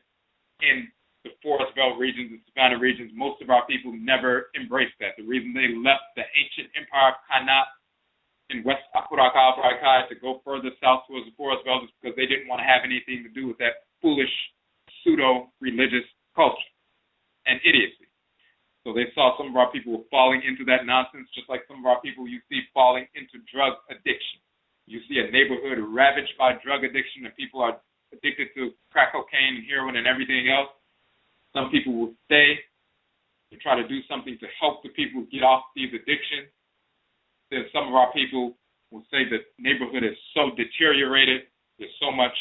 in the forest belt regions and savanna regions. Most of our people never embraced that. The reason they left the ancient empire of Khanat in West Afuraitkaitnut to go further south towards the forest belt is because they didn't want to have anything to do with that foolish pseudo-religious culture and idiocy. So they saw some of our people were falling into that nonsense, just like some of our people you see falling into drug addiction. You see a neighborhood ravaged by drug addiction and people are addicted to crack cocaine and heroin and everything else. Some people will stay and try to do something to help the people get off these addictions. Then some of our people will say the neighborhood is so deteriorated, there's so much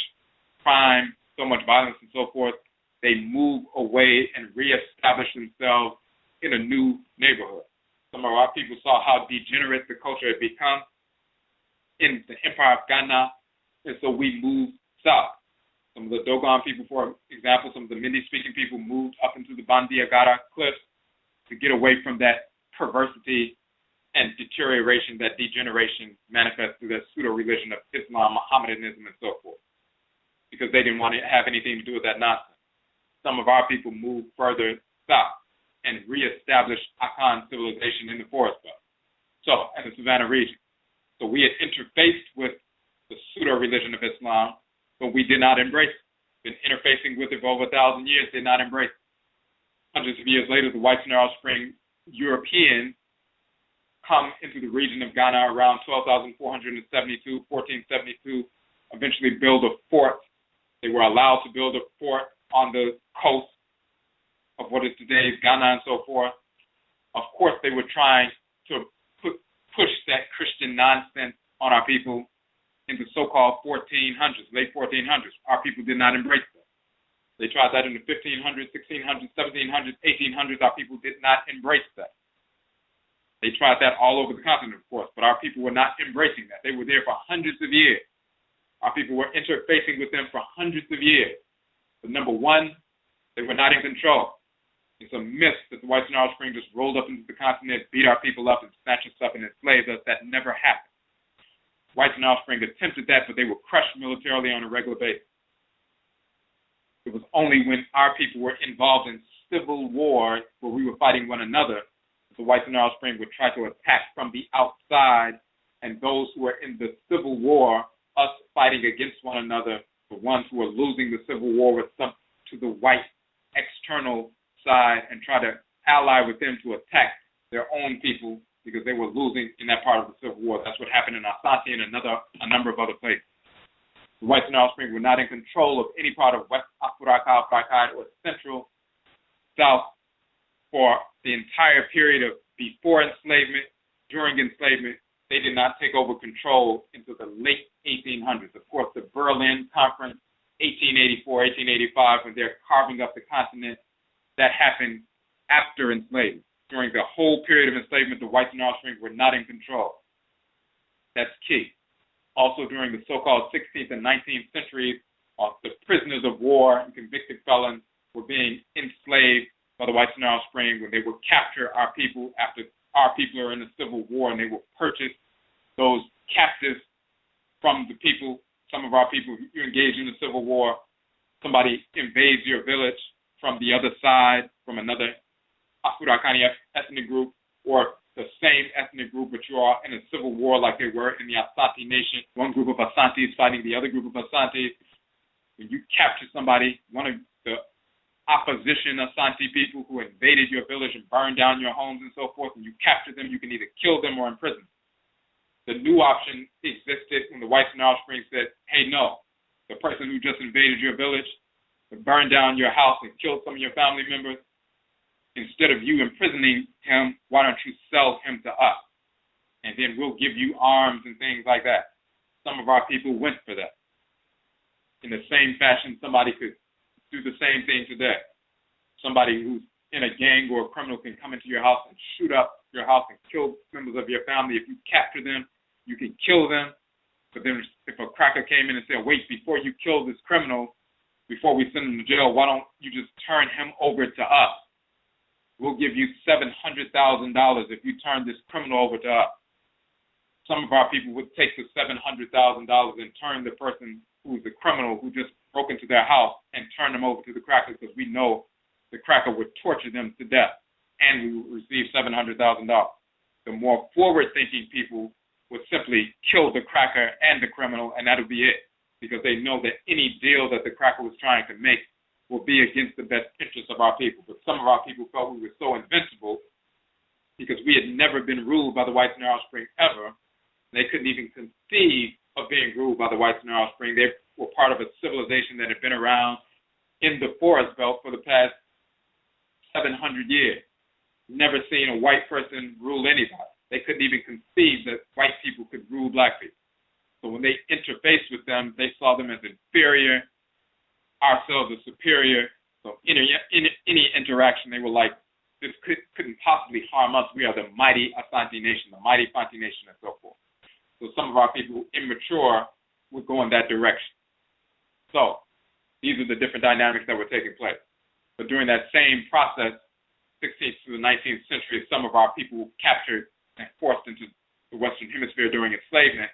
crime, so much violence and so forth, they move away and reestablish themselves in a new neighborhood. Some of our people saw how degenerate the culture had become in the Empire of Ghana, and so we moved south. Some of the Dogon people, for example, some of the Mindi-speaking people moved up into the Bandiagara cliffs to get away from that perversity and deterioration, that degeneration manifests through that pseudo-religion of Islam, Mohammedanism, and so forth, because they didn't want to have anything to do with that nonsense. Some of our people moved further south and reestablished Akhan civilization in the forest belt, so in the savanna region. So we had interfaced with the pseudo-religion of Islam, but we did not embrace it. Been interfacing with it for over 1,000 years, did not embrace it. Hundreds of years later, the whites and their offspring Europeans come into the region of Ghana around 12,472, 1472, eventually build a fort. They were allowed to build a fort on the coast of what is today's Ghana and so forth. Of course, they were trying to push that Christian nonsense on our people in the so-called 1400s, late 1400s. Our people did not embrace that. They tried that in the 1500s, 1600s, 1700s, 1800s. Our people did not embrace that. They tried that all over the continent, of course, but our people were not embracing that. They were there for hundreds of years. Our people were interfacing with them for hundreds of years. But number one, they were not in control. It's a myth that the whites and our offspring just rolled up into the continent, beat our people up, and snatched us up and enslaved us. That never happened. Whites and offspring attempted that, but they were crushed militarily on a regular basis. It was only when our people were involved in civil war, where we were fighting one another, that the whites and offspring would try to attack from the outside, and those who were in the civil war, us fighting against one another, the ones who were losing the civil war would come to the white external side and try to ally with them to attack their own people, because they were losing in that part of the Civil War. That's what happened in Asante and a number of other places. The whites and offspring were not in control of any part of West Afuraitkaitnut or Central South for the entire period of before enslavement, during enslavement, they did not take over control until the late 1800s. Of course, the Berlin Conference, 1884, 1885, when they're carving up the continent, that happened after enslavement. During the whole period of enslavement, the whites and offspring were not in control. That's key. Also, during the so-called 16th and 19th centuries, the prisoners of war and convicted felons were being enslaved by the whites and offspring when they would capture our people after our people are in a civil war, and they will purchase those captives from the people. Some of our people, you engage in the civil war, somebody invades your village from the other side, from another Afurakani ethnic group, or the same ethnic group, but you are in a civil war like they were in the Asante nation. One group of Asantes fighting the other group of Asantes. When you capture somebody, one of the opposition Asante people who invaded your village and burned down your homes and so forth, and you capture them, you can either kill them or imprison them. The new option existed when the whites and offspring said, hey, no, the person who just invaded your village and burned down your house and killed some of your family members, instead of you imprisoning him, why don't you sell him to us? And then we'll give you arms and things like that. Some of our people went for that. In the same fashion, somebody could do the same thing today. Somebody who's in a gang or a criminal can come into your house and shoot up your house and kill members of your family. If you capture them, you can kill them. But then if a cracker came in and said, wait, before you kill this criminal, before we send him to jail, why don't you just turn him over to us? We'll give you $700,000 if you turn this criminal over to us. Some of our people would take the $700,000 and turn the person who's the criminal who just broke into their house and turn them over to the cracker, because we know the cracker would torture them to death and we would receive $700,000. The more forward-thinking people would simply kill the cracker and the criminal, and that'll be it, because they know that any deal that the cracker was trying to make will be against the best interests of our people. But some of our people felt we were so invincible because we had never been ruled by the whites and their offspring ever. They couldn't even conceive of being ruled by the whites and their offspring. They were part of a civilization that had been around in the forest belt for the past 700 years. Never seen a white person rule anybody. They couldn't even conceive that white people could rule black people. So when they interfaced with them, they saw them as inferior, ourselves as superior. So in any interaction, they were like, this couldn't possibly harm us. We are the mighty Asante nation, the mighty Fanti nation, and so forth. So some of our people, immature, would go in that direction. So these are the different dynamics that were taking place. But during that same process, 16th to the 19th century, some of our people captured and forced into the Western Hemisphere during enslavement.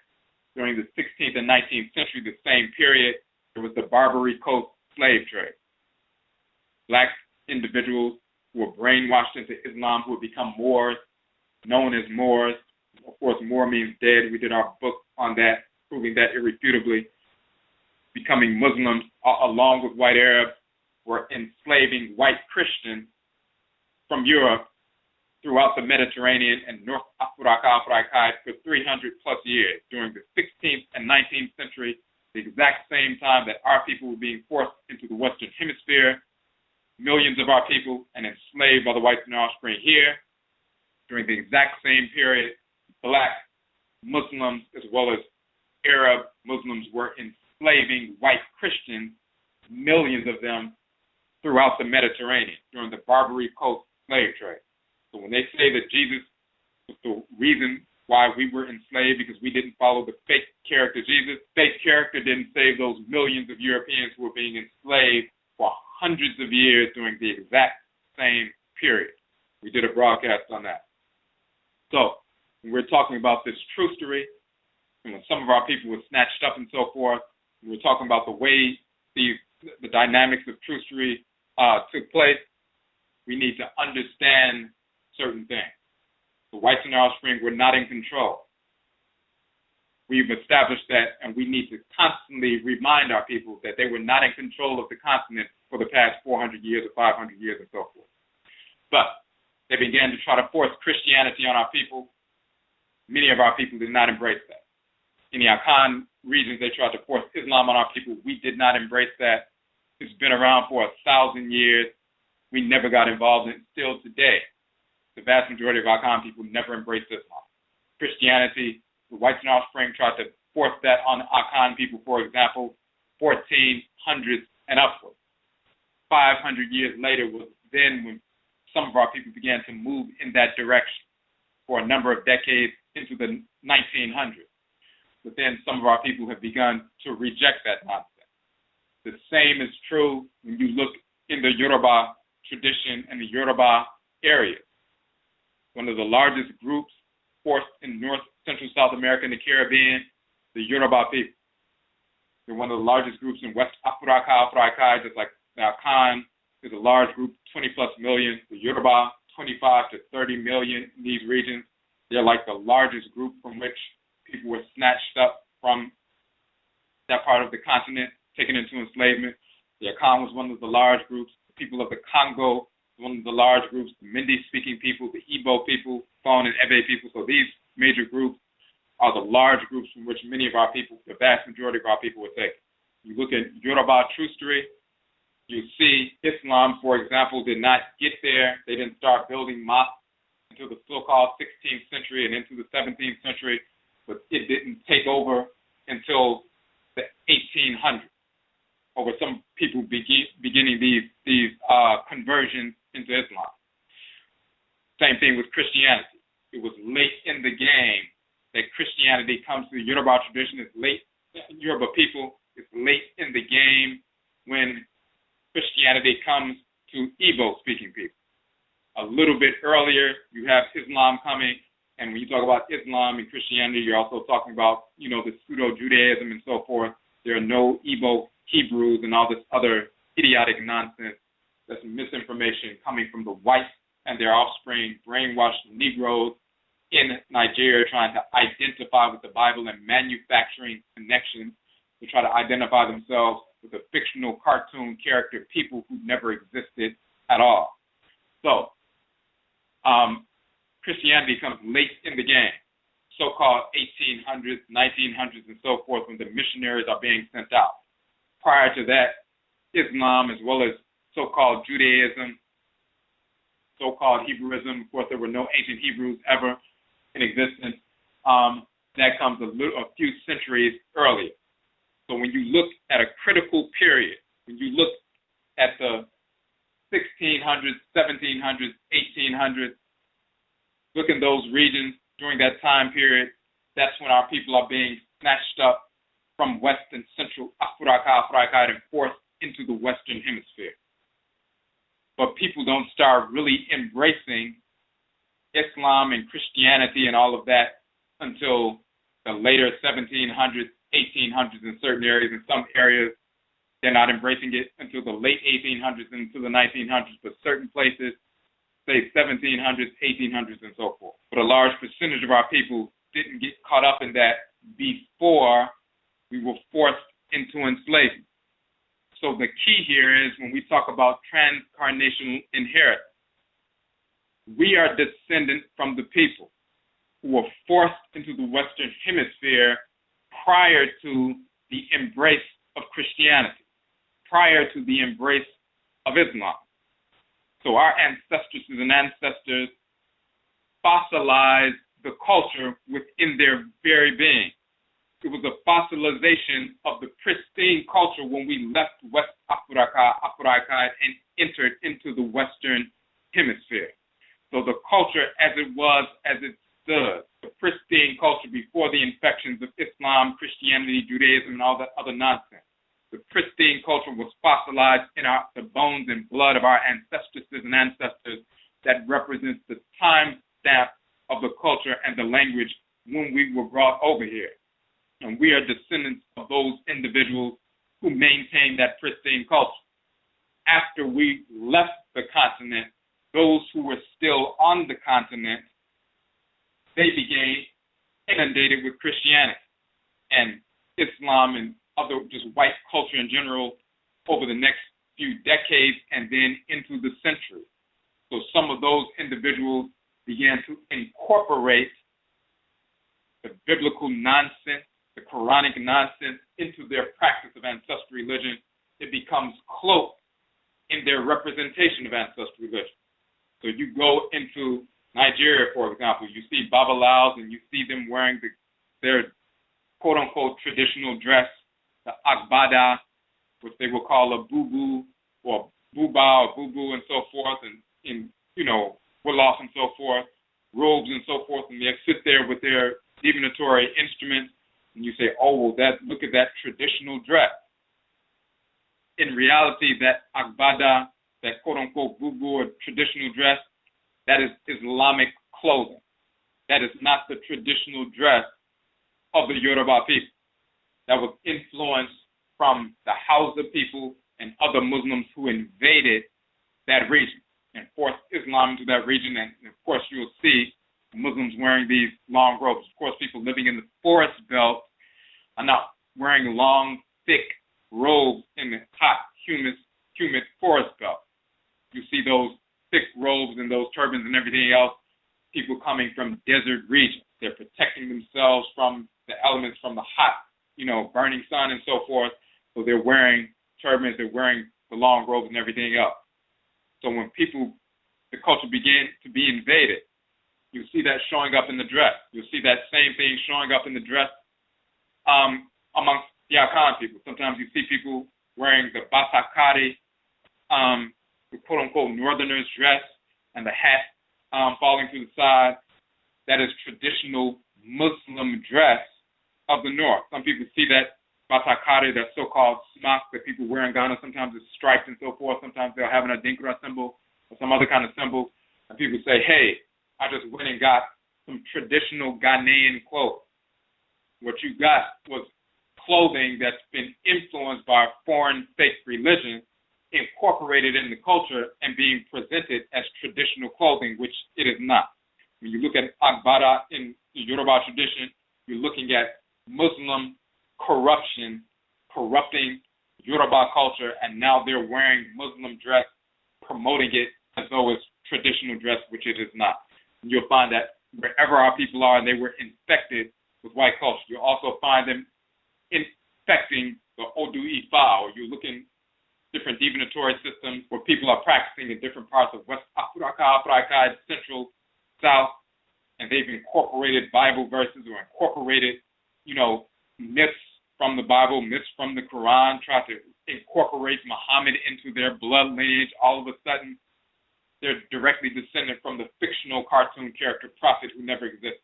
During the 16th and 19th century, the same period, there was the Barbary Coast slave trade. Black individuals who were brainwashed into Islam, who would become Moors, known as Moors. Of course, Moor means dead. We did our book on that, proving that irrefutably. Becoming Muslims, along with white Arabs, were enslaving white Christians from Europe throughout the Mediterranean and North Afuraitkaitnut for 300 plus years. During the 16th and 19th century, the exact same time that our people were being forced into the Western Hemisphere, millions of our people and enslaved by the whites and their offspring here. During the exact same period, black Muslims as well as Arab Muslims were enslaving white Christians, millions of them, throughout the Mediterranean during the Barbary Coast slave trade. So when they say that Jesus was the reason why we were enslaved because we didn't follow the fake character Jesus, fake character didn't save those millions of Europeans who were being enslaved for hundreds of years during the exact same period. We did a broadcast on that. So when we're talking about this trucery, and when some of our people were snatched up and so forth, we're talking about the way the dynamics of trucery took place, we need to understand certain things. The whites and their offspring were not in control. We've established that, and we need to constantly remind our people that they were not in control of the continent for the past 400 years or 500 years and so forth. But they began to try to force Christianity on our people. Many of our people did not embrace that. In the Akhan regions, they tried to force Islam on our people. We did not embrace that. It's been around for 1,000 years. We never got involved in it. Still today, the vast majority of Akhan people never embraced Islam. Christianity Christianity. The whites in our spring tried to force that on Akhan people, for example, 1400s and upward. 500 years later was then when some of our people began to move in that direction for a number of decades into the 1900s. But then some of our people have begun to reject that nonsense. The same is true when you look in the Yoruba tradition and the Yoruba area. One of the largest groups forced in North, Central, South America and the Caribbean, the Yoruba people. They're one of the largest groups in West Afuraitkaitnut, just like the Akhan is a large group, 20 plus million. The Yoruba, 25 to 30 million in these regions. They're like the largest group from which people were snatched up from that part of the continent, taken into enslavement. The Akhan was one of the large groups. The people of the Congo, one of the large groups. The Mindi-speaking people, the Igbo people, Fon and Ebe people. So these major groups are the large groups from which many of our people, the vast majority of our people, were taken. You look at Yoruba true history, you see Islam, for example, did not get there. They didn't start building mosques until the so-called 16th century and into the 17th century, but it didn't take over until the 1800s. Over some people beginning these conversions into Islam. Same thing with Christianity. It was late in the game that Christianity comes to the Yoruba tradition. It's late, Yoruba people, it's late in the game when Christianity comes to Igbo-speaking people. A little bit earlier, you have Islam coming, and when you talk about Islam and Christianity, you're also talking about, the pseudo-Judaism and so forth. There are no Igbo Hebrews and all this other idiotic nonsense. That's misinformation coming from the whites and their offspring, brainwashed Negroes in Nigeria trying to identify with the Bible and manufacturing connections to try to identify themselves with a fictional cartoon character, people who never existed at all. So, Christianity comes late in the game, so-called 1800s, 1900s, and so forth, when the missionaries are being sent out. Prior to that, Islam, as well as so-called Judaism, so-called Hebrewism, of course, there were no ancient Hebrews ever in existence. That comes a few centuries earlier. So when you look at a critical period, when you look at the 1600s, 1700s, 1800s, look in those regions during that time period, that's when our people are being snatched up from West and Central Afuraitkaitnut and forced into the Western Hemisphere. But people don't start really embracing Islam and Christianity and all of that until the later 1700s, 1800s in certain areas. In some areas, they're not embracing it until the late 1800s and into the 1900s, but certain places, say 1700s, 1800s, and so forth. But a large percentage of our people didn't get caught up in that before we were forced into enslavement. So the key here is when we talk about transcarnational inheritance, we are descendant from the people who were forced into the Western Hemisphere prior to the embrace of Christianity, prior to the embrace of Islam. So our ancestresses and ancestors fossilized the culture within their very being. It was a fossilization of the pristine culture when we left West Afuraitkaitnut and entered into the Western Hemisphere. So the culture as it was, as it stood, the pristine culture before the infections of Islam, Christianity, Judaism, and all that other nonsense. The pristine culture was fossilized in the bones and blood of our ancestresses and ancestors that represents the time stamp of the culture and the language when we were brought over here. And we are descendants of those individuals who maintained that pristine culture. After we left the continent, those who were still on the continent, they became inundated with Christianity and Islam and other just white culture in general over the next few decades and then into the century. So some of those individuals began to incorporate the biblical nonsense, the Quranic nonsense into their practice of ancestral religion. It becomes cloaked in their representation of ancestral religion. So you go into Nigeria, for example, you see Babalaos and you see them wearing their quote-unquote traditional dress, the agbada, which they will call a bubu or buba or bubu and so forth, and willoff and so forth, robes and so forth, and they sit there with their divinatory instruments, and you say, oh, well, look at that traditional dress. In reality, that agbada, that quote-unquote bubu or traditional dress, that is Islamic clothing. That is not the traditional dress of the Yoruba people. That was influenced from the Hausa people and other Muslims who invaded that region and forced Islam into that region. And of course, you'll see Muslims wearing these long robes. Of course, people living in the forest belt are not wearing long, thick robes in the hot, humid forest belt. You see those thick robes and those turbans and everything else, people coming from desert regions. They're protecting themselves from the elements, from the hot, burning sun and so forth. So they're wearing turbans, they're wearing the long robes and everything else. So when the culture began to be invaded, you see that showing up in the dress. You'll see that same thing showing up in the dress amongst the Akhan people. Sometimes you see people wearing the batakari, the quote-unquote northerners dress, and the hat falling to the side. That is traditional Muslim dress of the north. Some people see that batakari, that so-called smock that people wear in Ghana. Sometimes it's striped and so forth. Sometimes they'll have an adinkra symbol or some other kind of symbol. And people say, hey, I just went and got some traditional Ghanaian clothes. What you got was clothing that's been influenced by a foreign fake religion, incorporated in the culture and being presented as traditional clothing, which it is not. When you look at Agbada in the Yoruba tradition, you're looking at Muslim corruption, corrupting Yoruba culture, and now they're wearing Muslim dress, promoting it as though it's traditional dress, which it is not. And you'll find that wherever our people are, they were infected with white culture. You'll also find them infecting the Odwirafa, or you look in different divinatory systems where people are practicing in different parts of West Africa, Central, South, and they've incorporated Bible verses or incorporated, myths from the Bible, myths from the Quran, try to incorporate Muhammad into their blood lineage. All of a sudden, they're directly descended from the fictional cartoon character prophet who never existed.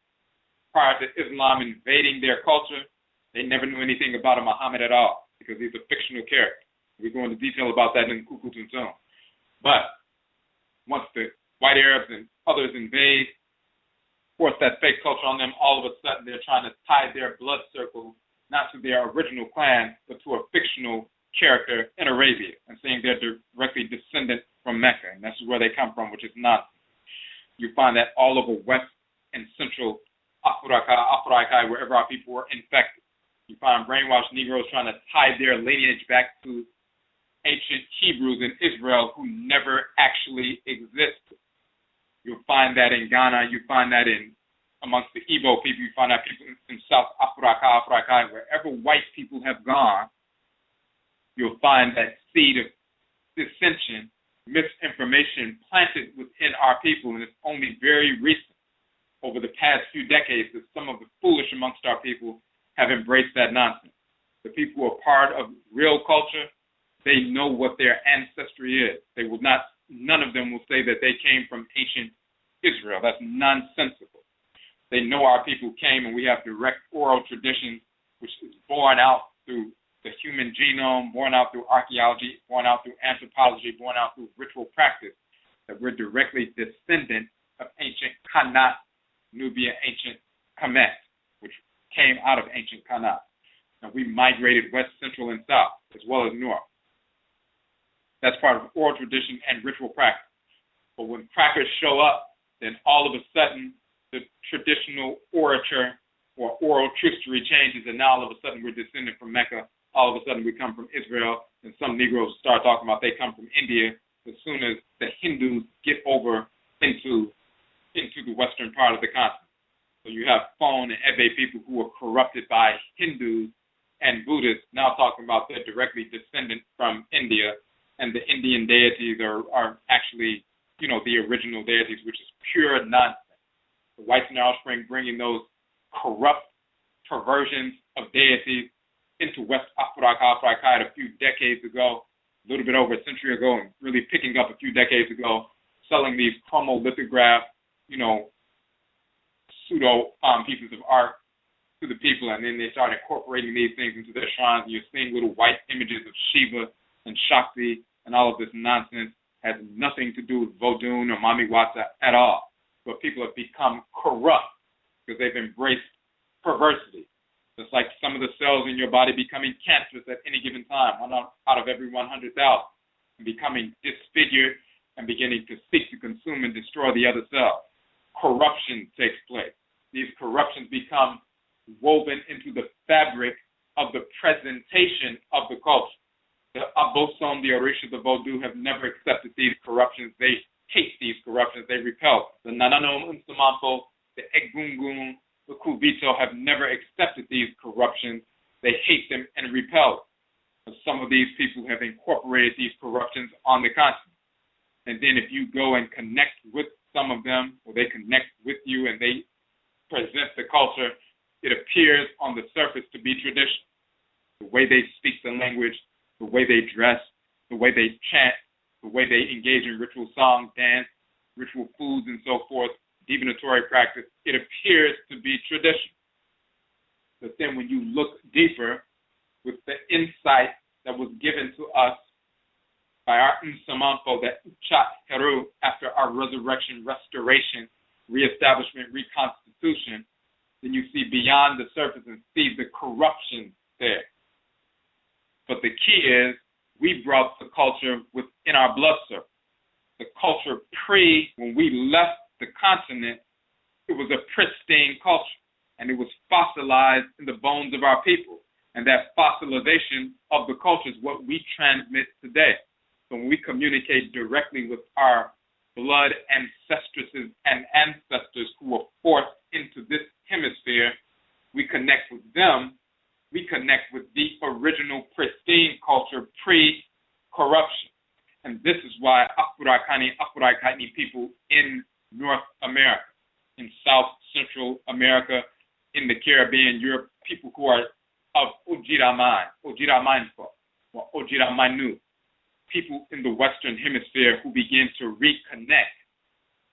Prior to Islam invading their culture, they never knew anything about a Muhammad at all because he's a fictional character. We go into detail about that in Kukutuntun. But once the white Arabs and others invade, force that fake culture on them, all of a sudden they're trying to tie their blood circle not to their original clan, but to a fictional character in Arabia, and saying they're directly descendant from Mecca, and that's where they come from, which is nonsense. You find that all over West and Central Afuraitkai, wherever our people were infected. You find brainwashed Negroes trying to tie their lineage back to ancient Hebrews in Israel who never actually existed. You'll find that in Ghana. You find that amongst the Igbo people. You find that people in South Afuraitkai, wherever white people have gone, you'll find that seed of dissension, misinformation planted within our people, and it's only very recent, over the past few decades, that some of the foolish amongst our people have embraced that nonsense. The people who are part of real culture, they know what their ancestry is. None of them will say that they came from ancient Israel. That's nonsensical. They know our people came, and we have direct oral traditions, which is born out through the human genome, born out through archaeology, born out through anthropology, born out through ritual practice, that we're directly descendant of ancient Kanat, Nubia, ancient Kemet, which came out of ancient Kanat. And we migrated west, central, and south, as well as north. That's part of oral tradition and ritual practice. But when crackers show up, then all of a sudden, the traditional orature or oral trustery changes, and now all of a sudden we're descended from Mecca. All of a sudden we come from Israel, and some Negroes start talking about they come from India as soon as the Hindus get over into the western part of the continent. So you have Fon and Ebe people who were corrupted by Hindus and Buddhists now talking about they're directly descendant from India, and the Indian deities are actually the original deities, which is pure nonsense. The whites and their offspring bringing those corrupt perversions of deities into West Afuraitkaitnut a few decades ago, a little bit over a century ago, and really picking up a few decades ago, selling these chromolithograph, pseudo pieces of art to the people, and then they started incorporating these things into their shrines. And you're seeing little white images of Shiva and Shakti, and all of this nonsense has nothing to do with Vodun or Mami Wata at all. But people have become corrupt because they've embraced perversity. It's like some of the cells in your body becoming cancerous at any given time, one out of every 100,000, and becoming disfigured and beginning to seek to consume and destroy the other cells. Corruption takes place. These corruptions become woven into the fabric of the presentation of the culture. The Abosom, the Orisha, the Vodou have never accepted these corruptions. They hate these corruptions. They repel. The Nananom Unsamanfo, the Egungun, the Kuvito have never accepted these corruptions. They hate them and repel them. Some of these people have incorporated these corruptions on the continent. And then if you go and connect with some of them, or they connect with you and they present the culture, it appears on the surface to be tradition. The way they speak the language, the way they dress, the way they chant, the way they engage in ritual song, dance, ritual foods, and so forth, divinatory practice, it appears to be tradition. But then when you look deeper with the insight that was given to us by our Nsamanfo, that Uchat Heru, after our resurrection, restoration, reestablishment, reconstitution, then you see beyond the surface and see the corruption there. But the key is we brought the culture within our blood circle. The culture when we left the continent, it was a pristine culture, and it was fossilized in the bones of our people. And that fossilization of the culture is what we transmit today. So when we communicate directly with our blood ancestresses and ancestors who were forced into this hemisphere, we connect with them. We connect with the original pristine culture pre-corruption. And this is why Afurakani, Afuraitkaitnit people in North America, in South Central America, in the Caribbean, Europe, people who are of Odwiraman, Odwiramanfo, or Odwiramanu, people in the Western Hemisphere who begin to reconnect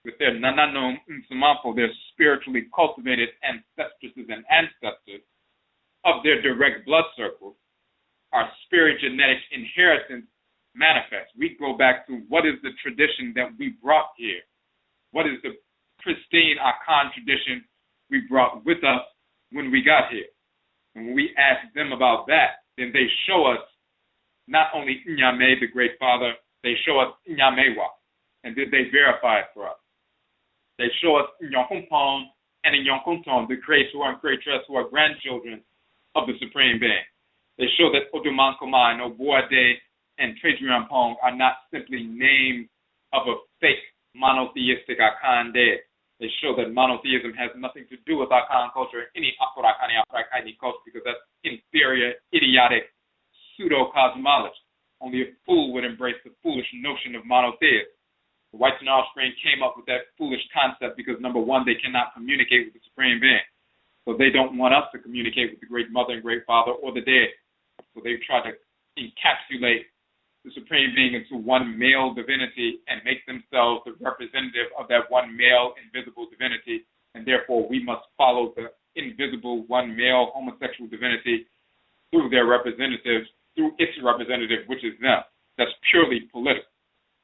with their Nananom Nsamanfo, their spiritually cultivated ancestresses and ancestors of their direct blood circles, our spirit genetic inheritance manifests. We go back to what is the tradition that we brought here? What is the pristine Akhan tradition we brought with us when we got here? And when we ask them about that, then they show us not only Nyame, the Great Father, they show us Nyamewa, and then they verify it for us. They show us Nyankumpon and Nyankunton, the creator and creatress who are grandchildren of the Supreme Being. They show that Odumankoma and Obuade and Tredriampong are not simply names of a fake monotheistic Akhan deity. They show that monotheism has nothing to do with Akhan culture or any Afurakani, Afuraitkaitnit culture, because that's inferior, idiotic, pseudo-cosmology. Only a fool would embrace the foolish notion of monotheism. The whites and offspring came up with that foolish concept because, number one, they cannot communicate with the Supreme Being. So they don't want us to communicate with the Great Mother and Great Father or the dead. So they try to encapsulate the Supreme Being into one male divinity and make themselves the representative of that one male invisible divinity, and therefore we must follow the invisible one male homosexual divinity through their representatives, through its representative, which is them. That's purely political.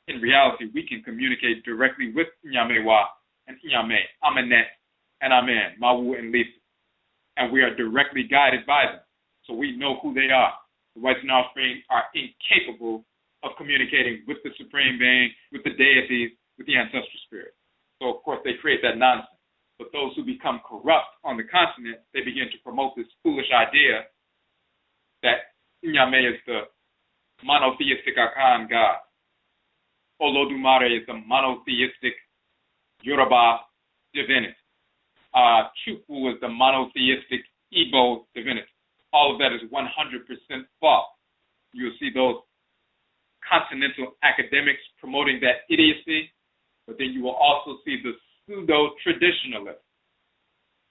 In reality, we can communicate directly with Nyamewa and Nyame, Amenet and Amen, Mawu and Lisa, and we are directly guided by them. So we know who they are. The whites and offspring are incapable of communicating with the Supreme Being, with the deities, with the ancestral spirit. So, of course, they create that nonsense. But those who become corrupt on the continent, they begin to promote this foolish idea that Nyame is the monotheistic Akhan god. Olodumare is the monotheistic Yoruba divinity. Chukwu is the monotheistic Igbo divinity. All of that is 100% false. You'll see those continental academics promoting that idiocy, But then you will also see the pseudo-traditionalists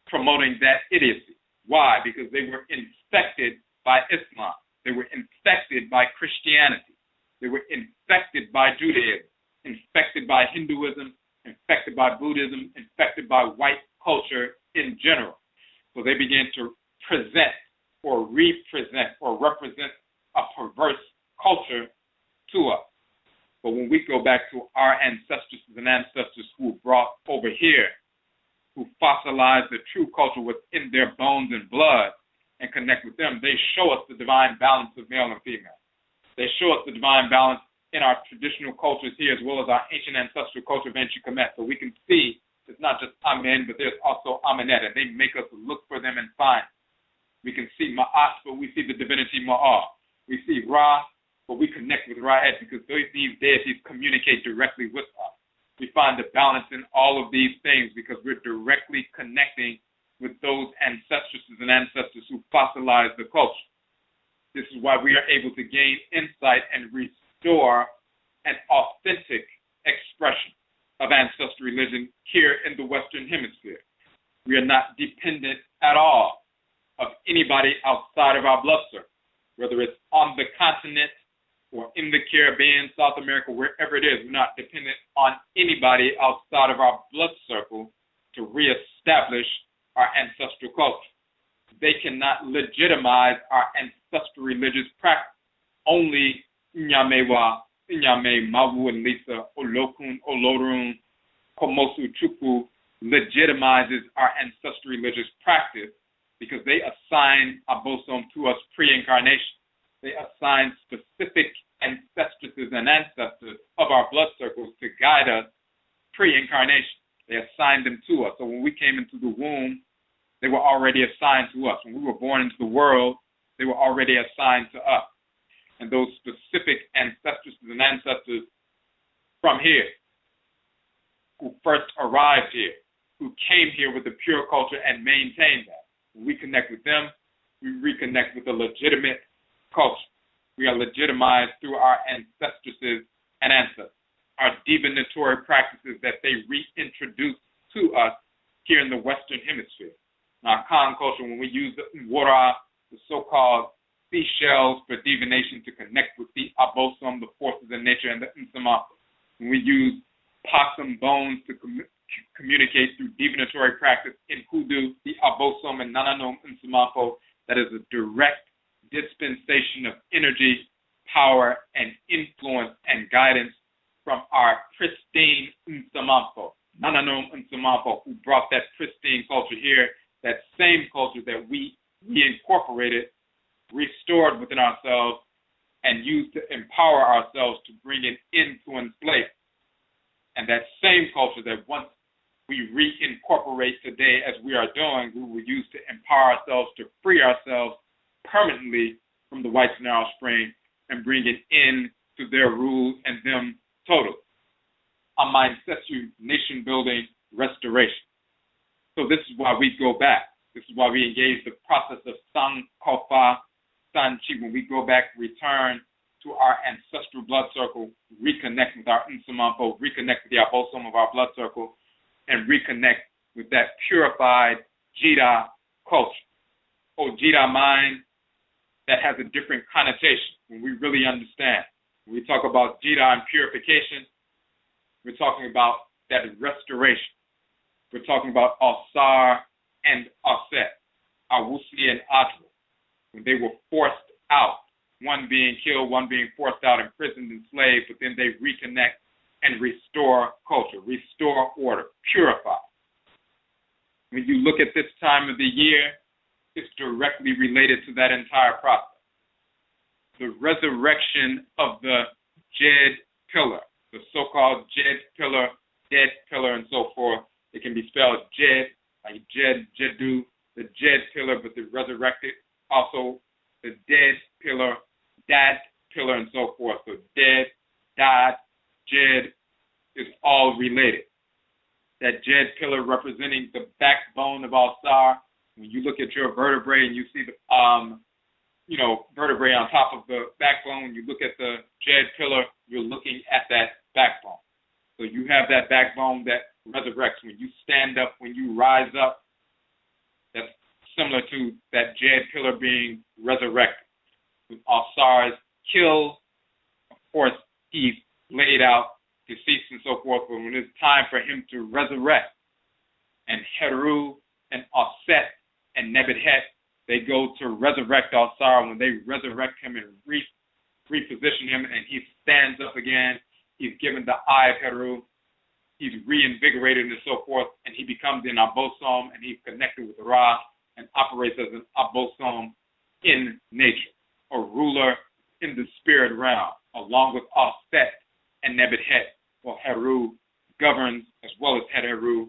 promoting that idiocy. Why? Because they were infected by Islam. They were infected by Christianity. They were infected by Judaism, infected by Hinduism, infected by Buddhism, infected by white culture in general. So they began to present or represent or represent a perverse culture to us. But when we go back to our ancestresses and ancestors who were brought over here, who fossilized the true culture within their bones and blood and connect with them, they show us the divine balance of male and female. They show us the divine balance in our traditional cultures here as well as our ancient ancestral culture of Enchikamet. So we can see it's not just Amen, but there's also Amenet, and they make us look for them and find. We can see Ma'at, but we see the divinity Ma'ar. We see Ra, but we connect with Ra'et because these deities communicate directly with us. We find the balance in all of these things because we're directly connecting with those ancestresses and ancestors who fossilized the culture. This is why we are able to gain insight and restore an authentic expression of ancestral religion here in the Western Hemisphere. We are not dependent at all of anybody outside of our blood circle, whether it's on the continent or in the Caribbean, South America, wherever it is. We're not dependent on anybody outside of our blood circle to reestablish our ancestral culture. They cannot legitimize our ancestral religious practice. Only Nyamewa, Nyame, Mawu, and Lisa, Olokun, Olorun, Komosu, Chukwu legitimizes our ancestral religious practice because they assign abosom to us pre-incarnation. They assign specific ancestresses and ancestors of our blood circles to guide us pre-incarnation. They assigned them to us. So when we came into the womb, they were already assigned to us. When we were born into the world, they were already assigned to us. And those specific ancestresses and ancestors from here, who first arrived here, who came here with the pure culture and maintained that. When we connect with them, we reconnect with a legitimate culture. We are legitimized through our ancestresses and ancestors, our divinatory practices that they reintroduced to us here in the Western Hemisphere. In our Akhan culture, when we use the water, the so-called seashells for divination to connect with the abosom, the forces of nature, and the Nsamapa. When we use possum bones to communicate through divinatory practice in hoodoo, the abosom, and nananom Nsamapa, that is a direct dispensation of energy, power, and influence and guidance from our pristine Nsamapa, nananom Nsamapa, who brought that pristine culture here, that same culture that we incorporated, restored within ourselves, and used to empower ourselves to bring it into enslavement. And that same culture that once we reincorporate today as we are doing, we will use to empower ourselves to free ourselves permanently from the whites in our spring and bring it in to their rule and them totally. A mindset nation building restoration. So this is why we go back. This is why we engage the process of Sang Kofa Sanchi. When we go back, return to our ancestral blood circle, reconnect with our Nsamampo, reconnect with the abosom of our blood circle, and reconnect with that purified Jida culture, or Jida mind that has a different connotation when we really understand. When we talk about Jida and purification, we're talking about that restoration. We're talking about Asar and Aset, Awusi and Atwa, when they were forced out, one being killed, one being forced out, imprisoned, enslaved, but then they reconnect and restore culture, restore order, purify. When you look at this time of the year, it's directly related to that entire process. The resurrection of the Jed pillar, the so-called Jed pillar, dead pillar, and so forth. It can be spelled Jed, like Jed, Jedu, the Jed pillar, but the resurrected, also the dead pillar, dat pillar, and so forth. So dead, dat, Jed is all related. That Jed pillar representing the backbone of Al-Sar. When you look at your vertebrae and you see the vertebrae on top of the backbone, when you look at the Jed pillar, you're looking at that backbone. So you have that backbone that resurrects. When you stand up, when you rise up, that's similar to that Jed pillar being resurrected. When Asar is killed, of course, he's laid out, deceased, and so forth. But when it's time for him to resurrect, and Heru and Aset and Nebuchadnezzar, they go to resurrect Asar. When they resurrect him and reposition him, and he stands up again, he's given the eye of Heru, he's reinvigorated and so forth, and he becomes an abosom, and he's connected with Ra and operates as an abosom in nature, a ruler in the spirit realm, along with Aset and Nebuchadnezzar. Well, Heru governs, as well as Heru,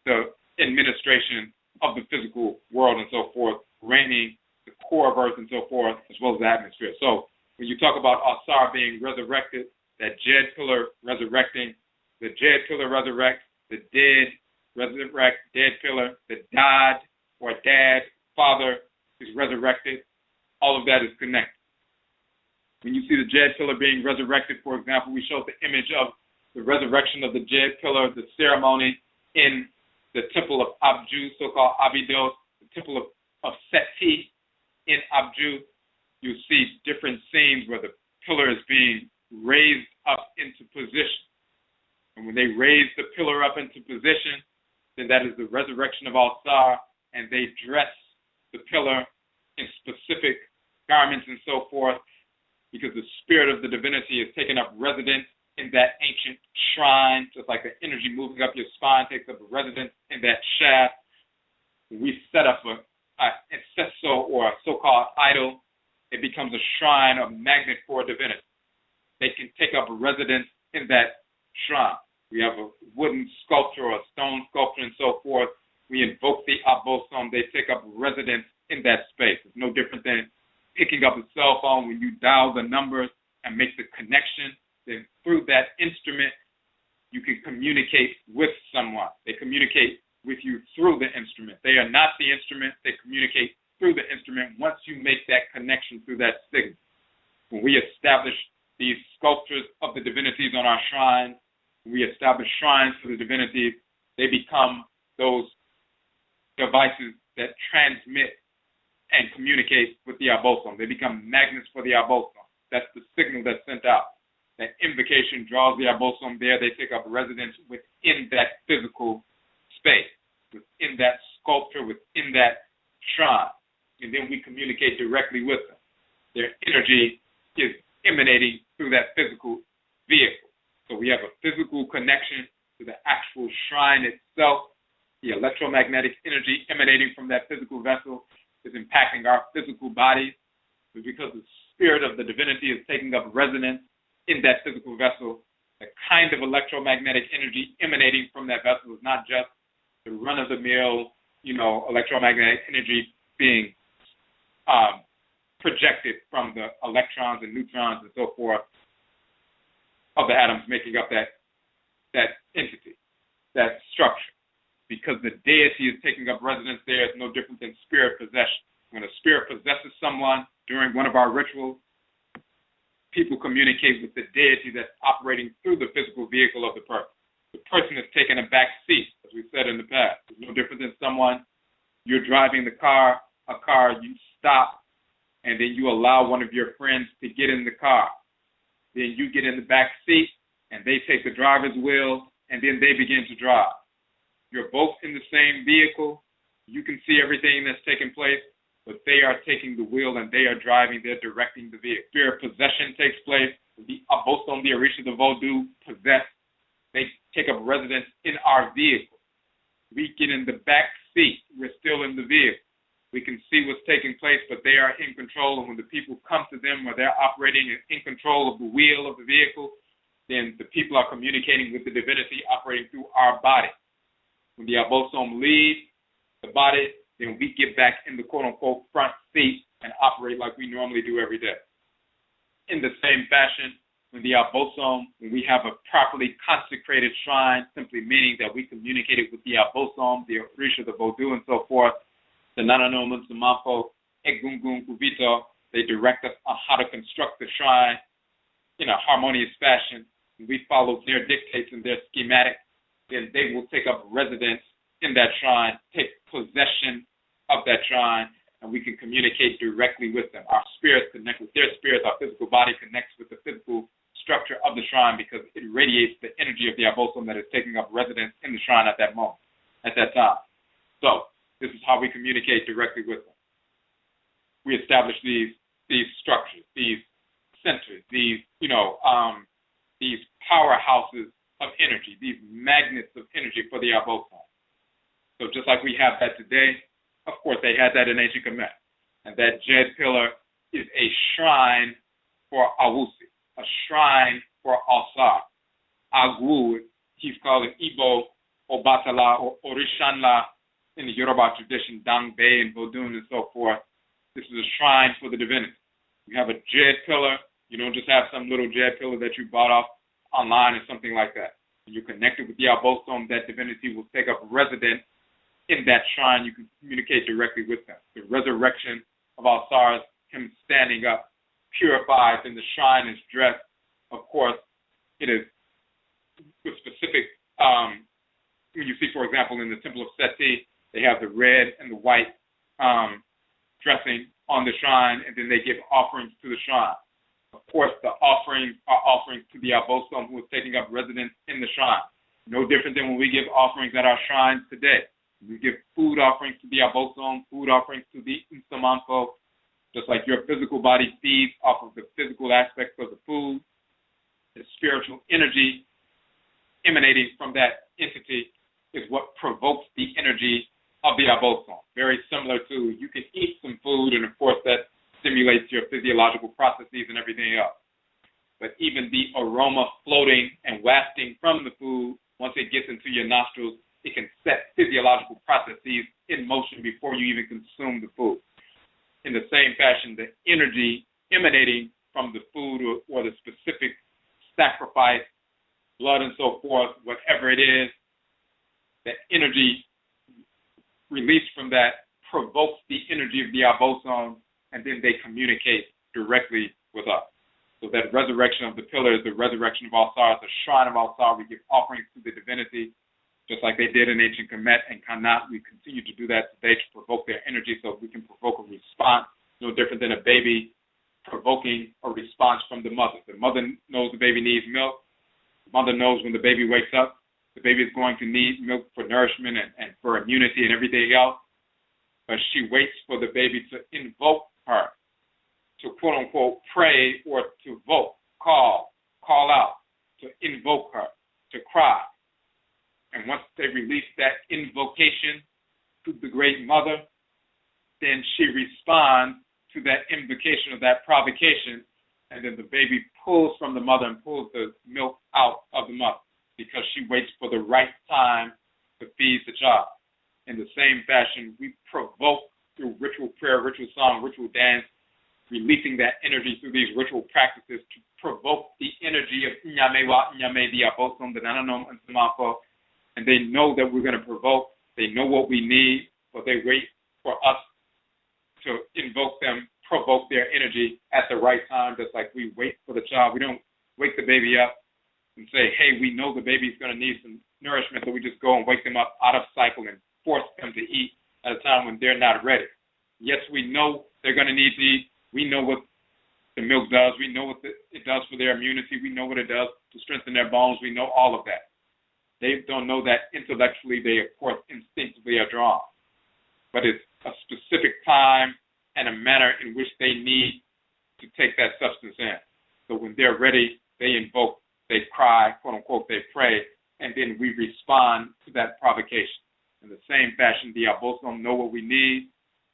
the administration of the physical world and so forth, reigning the core of earth and so forth, as well as the atmosphere. So when you talk about Asar being resurrected, that Jed pillar resurrecting, the Jed pillar resurrects, the dead resurrect, dead pillar, the dad or dad, father is resurrected. All of that is connected. When you see the Jed pillar being resurrected, for example, we showed the image of the resurrection of the Jed pillar, the ceremony in the temple of Abju, so-called Abydos, the temple of Seti in Abju. You see different scenes where the pillar is being raised up into position. And when they raise the pillar up into position, then that is the resurrection of Asar, and they dress the pillar in specific garments and so forth, because the spirit of the divinity is taking up residence in that ancient shrine, just like the energy moving up your spine takes up residence in that shaft. We set up an ancestral or a so-called idol. It becomes a shrine, a magnet for divinity. They can take up residence in that shrine. We have a wooden sculpture or a stone sculpture and so forth. We invoke the abosom. They take up residence in that space. It's no different than picking up a cell phone. When you dial the numbers and make the connection, then through that instrument, you can communicate with someone. They communicate with you through the instrument. They are not the instrument. They communicate through the instrument once you make that connection through that signal. When we establish these sculptures of the divinities on our shrines, when we establish shrines for the divinities, they become those devices that transmit and communicate with the abosom. They become magnets for the abosom. That's the signal that's sent out. That invocation draws the abosom there. They take up residence within that physical space, within that sculpture, within that shrine. And then we communicate directly with them. Their energy is emanating through that physical vehicle. So we have a physical connection to the actual shrine itself. The electromagnetic energy emanating from that physical vessel is impacting our physical bodies. But because the spirit of the divinity is taking up resonance in that physical vessel, the kind of electromagnetic energy emanating from that vessel is not just the run-of-the-mill, electromagnetic energy being projected from the electrons and neutrons and so forth of the atoms making up that entity, that structure. Because the deity is taking up residence there, it's no different than spirit possession. When a spirit possesses someone during one of our rituals, people communicate with the deity that's operating through the physical vehicle of the person. The person is taking a back seat, as we said in the past. It's no different than someone, you're driving a car, you stop, and then you allow one of your friends to get in the car. Then you get in the back seat, and they take the driver's wheel, and then they begin to drive. You're both in the same vehicle. You can see everything that's taking place, but they are taking the wheel and they are driving. They're directing the vehicle. Spirit possession takes place. The abosom, the Orisha, the Vodou possess. They take up residence in our vehicle. We get in the back seat. We're still in the vehicle. We can see what's taking place, but they are in control. And when the people come to them where they're operating in control of the wheel of the vehicle, then the people are communicating with the divinity operating through our body. When the abosom leaves the body, then we get back in the quote-unquote front seat and operate like we normally do every day. In the same fashion, when the abosom, when we have a properly consecrated shrine, simply meaning that we communicated with the abosom, the Orisha, the Vodou, and so forth, the NHOMA, the Mampo, Egungun, Kuvito, they direct us on how to construct the shrine in a harmonious fashion. we follow their dictates and their schematic, then they will take up residence in that shrine, take possession of that shrine, and we can communicate directly with them. Our spirits connect with their spirits, our physical body connects with the physical structure of the shrine because it radiates the energy of the abosom that is taking up residence in the shrine at that moment, at that time. So this is how we communicate directly with them. We establish these structures, these centers, these powerhouses of energy, these magnets of energy for the abosom. So just like we have that today, of course they had that in ancient Kemet. And that Jed pillar is a shrine for Awusi, a shrine for Alsar. Agwu, he's called an Igbo, Obatala, or Orishanla in the Yoruba tradition, Dangbe and Vodun and so forth. This is a shrine for the divinity. You have a Jed pillar. You don't just have some little Jed pillar that you bought off online or something like that. When you're connected with the abosom, that divinity will take up residence in that shrine. You can communicate directly with them. The resurrection of Alsar, him standing up, purified, and the shrine is dressed. Of course, it is with specific, when you see, for example, in the temple of Seti, they have the red and the white dressing on the shrine, and then they give offerings to the shrine. Of course, the offerings are offerings to the abosom who is taking up residence in the shrine. No different than when we give offerings at our shrines today. We give food offerings to the abosom, food offerings to the Insamanko, just like your physical body feeds off of the physical aspects of the food. The spiritual energy emanating from that entity is what provokes the energy of the abosom. Very similar to, you can eat some food, and of course that stimulates your physiological processes and everything else. But even the aroma floating and wafting from the food, once it gets into your nostrils, it can set physiological processes in motion before you even consume the food. In the same fashion, the energy emanating from the food or the specific sacrifice, blood and so forth, whatever it is, the energy released from that provokes the energy of the abosom, and then they communicate directly with us. So that resurrection of the pillar is the resurrection of Alsar, the shrine of Alsar. We give offerings to the divinity, just like they did in ancient Kemet and Kanat. We continue to do that today to provoke their energy so we can provoke a response, no different than a baby provoking a response from the mother. The mother knows the baby needs milk. The mother knows when the baby wakes up, the baby is going to need milk for nourishment and for immunity and everything else. But she waits for the baby to invoke her, to quote-unquote pray or to vote, call out, to invoke her, to cry. And once they release that invocation to the Great Mother, then she responds to that invocation or that provocation, and then the baby pulls from the mother and pulls the milk out of the mother because she waits for the right time to feed the child. In the same fashion, we provoke through ritual prayer, ritual song, ritual dance, releasing that energy through these ritual practices to provoke the energy of Nyamewa, Nyame, the Abosom, the Nananom, and Samafo. And they know that we're going to provoke. They know what we need, but they wait for us to invoke them, provoke their energy at the right time, just like we wait for the child. We don't wake the baby up and say, hey, we know the baby's going to need some nourishment, so we just go and wake them up out of cycle and force them to eat at a time when they're not ready. Yes, we know they're going to need to eat. We know what the milk does. We know what it does for their immunity. We know what it does to strengthen their bones. We know all of that. They don't know that intellectually. They, of course, instinctively are drawn. But it's a specific time and a manner in which they need to take that substance in. So when they're ready, they invoke, they cry, quote unquote, they pray, and then we respond to that provocation. In the same fashion, the Abosom know what we need,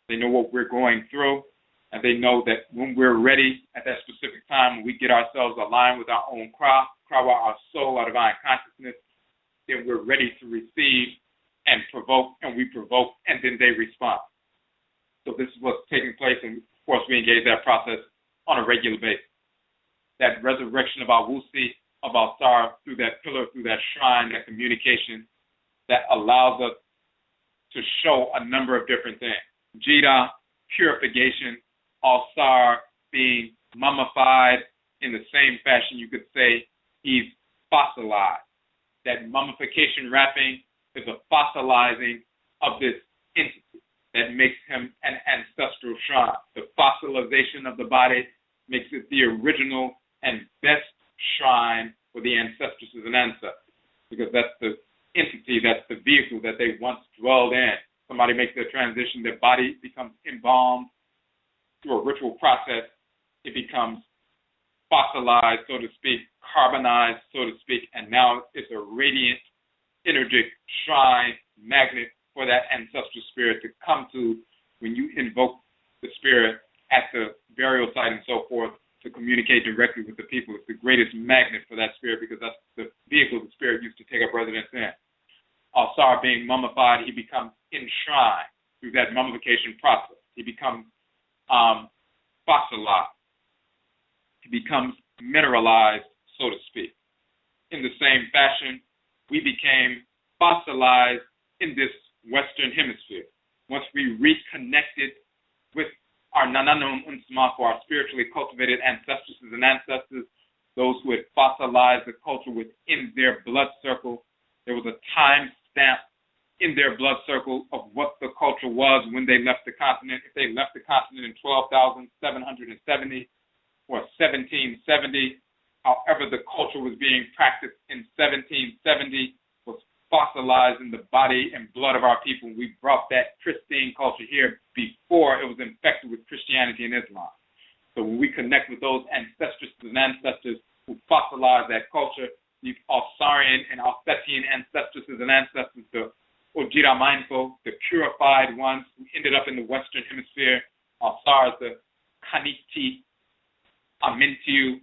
they know what we're going through, and they know that when we're ready at that specific time, when we get ourselves aligned with our own krawa, our soul, our divine consciousness, then we're ready to receive and provoke, and we provoke, and then they respond. So this is what's taking place, and of course we engage that process on a regular basis. That resurrection of Awusi, of Alsar, through that pillar, through that shrine, that communication, that allows us to show a number of different things. Jida, purification, Alsar being mummified. In the same fashion, you could say he's fossilized. That mummification wrapping is a fossilizing of this entity that makes him an ancestral shrine. The fossilization of the body makes it the original and best shrine for the ancestresses and ancestors, because that's the entity, that's the vehicle that they once dwelled in. Somebody makes their transition, their body becomes embalmed through a ritual process. It becomes fossilized, so to speak, carbonized, so to speak, and now it's a radiant, energetic shrine, magnet for that ancestral spirit to come to when you invoke the spirit at the burial site and so forth, to communicate directly with the people. It's the greatest magnet for that spirit, because that's the vehicle the spirit used to take up residence in. Al-Sar being mummified, he becomes enshrined through that mummification process. He becomes fossilized. He becomes mineralized, so to speak. In the same fashion, we became fossilized in this Western Hemisphere. Once we reconnected with our Nananum Unsmako, our spiritually cultivated ancestresses and ancestors, those who had fossilized the culture within their blood circle, there was a time stamp in their blood circle of what the culture was when they left the continent. If they left the continent in 12,770 or 1770, however the culture was being practiced in 1770 was fossilized in the body and blood of our people. We brought that pristine culture here before it was infected with Christianity and Islam. So when we connect with those ancestresses and ancestors who fossilized that culture, the Alsarian and Alsetian ancestresses and ancestors, the Odwiraman, the purified ones who ended up in the Western Hemisphere, Alsar is the Kaniti Amintiu,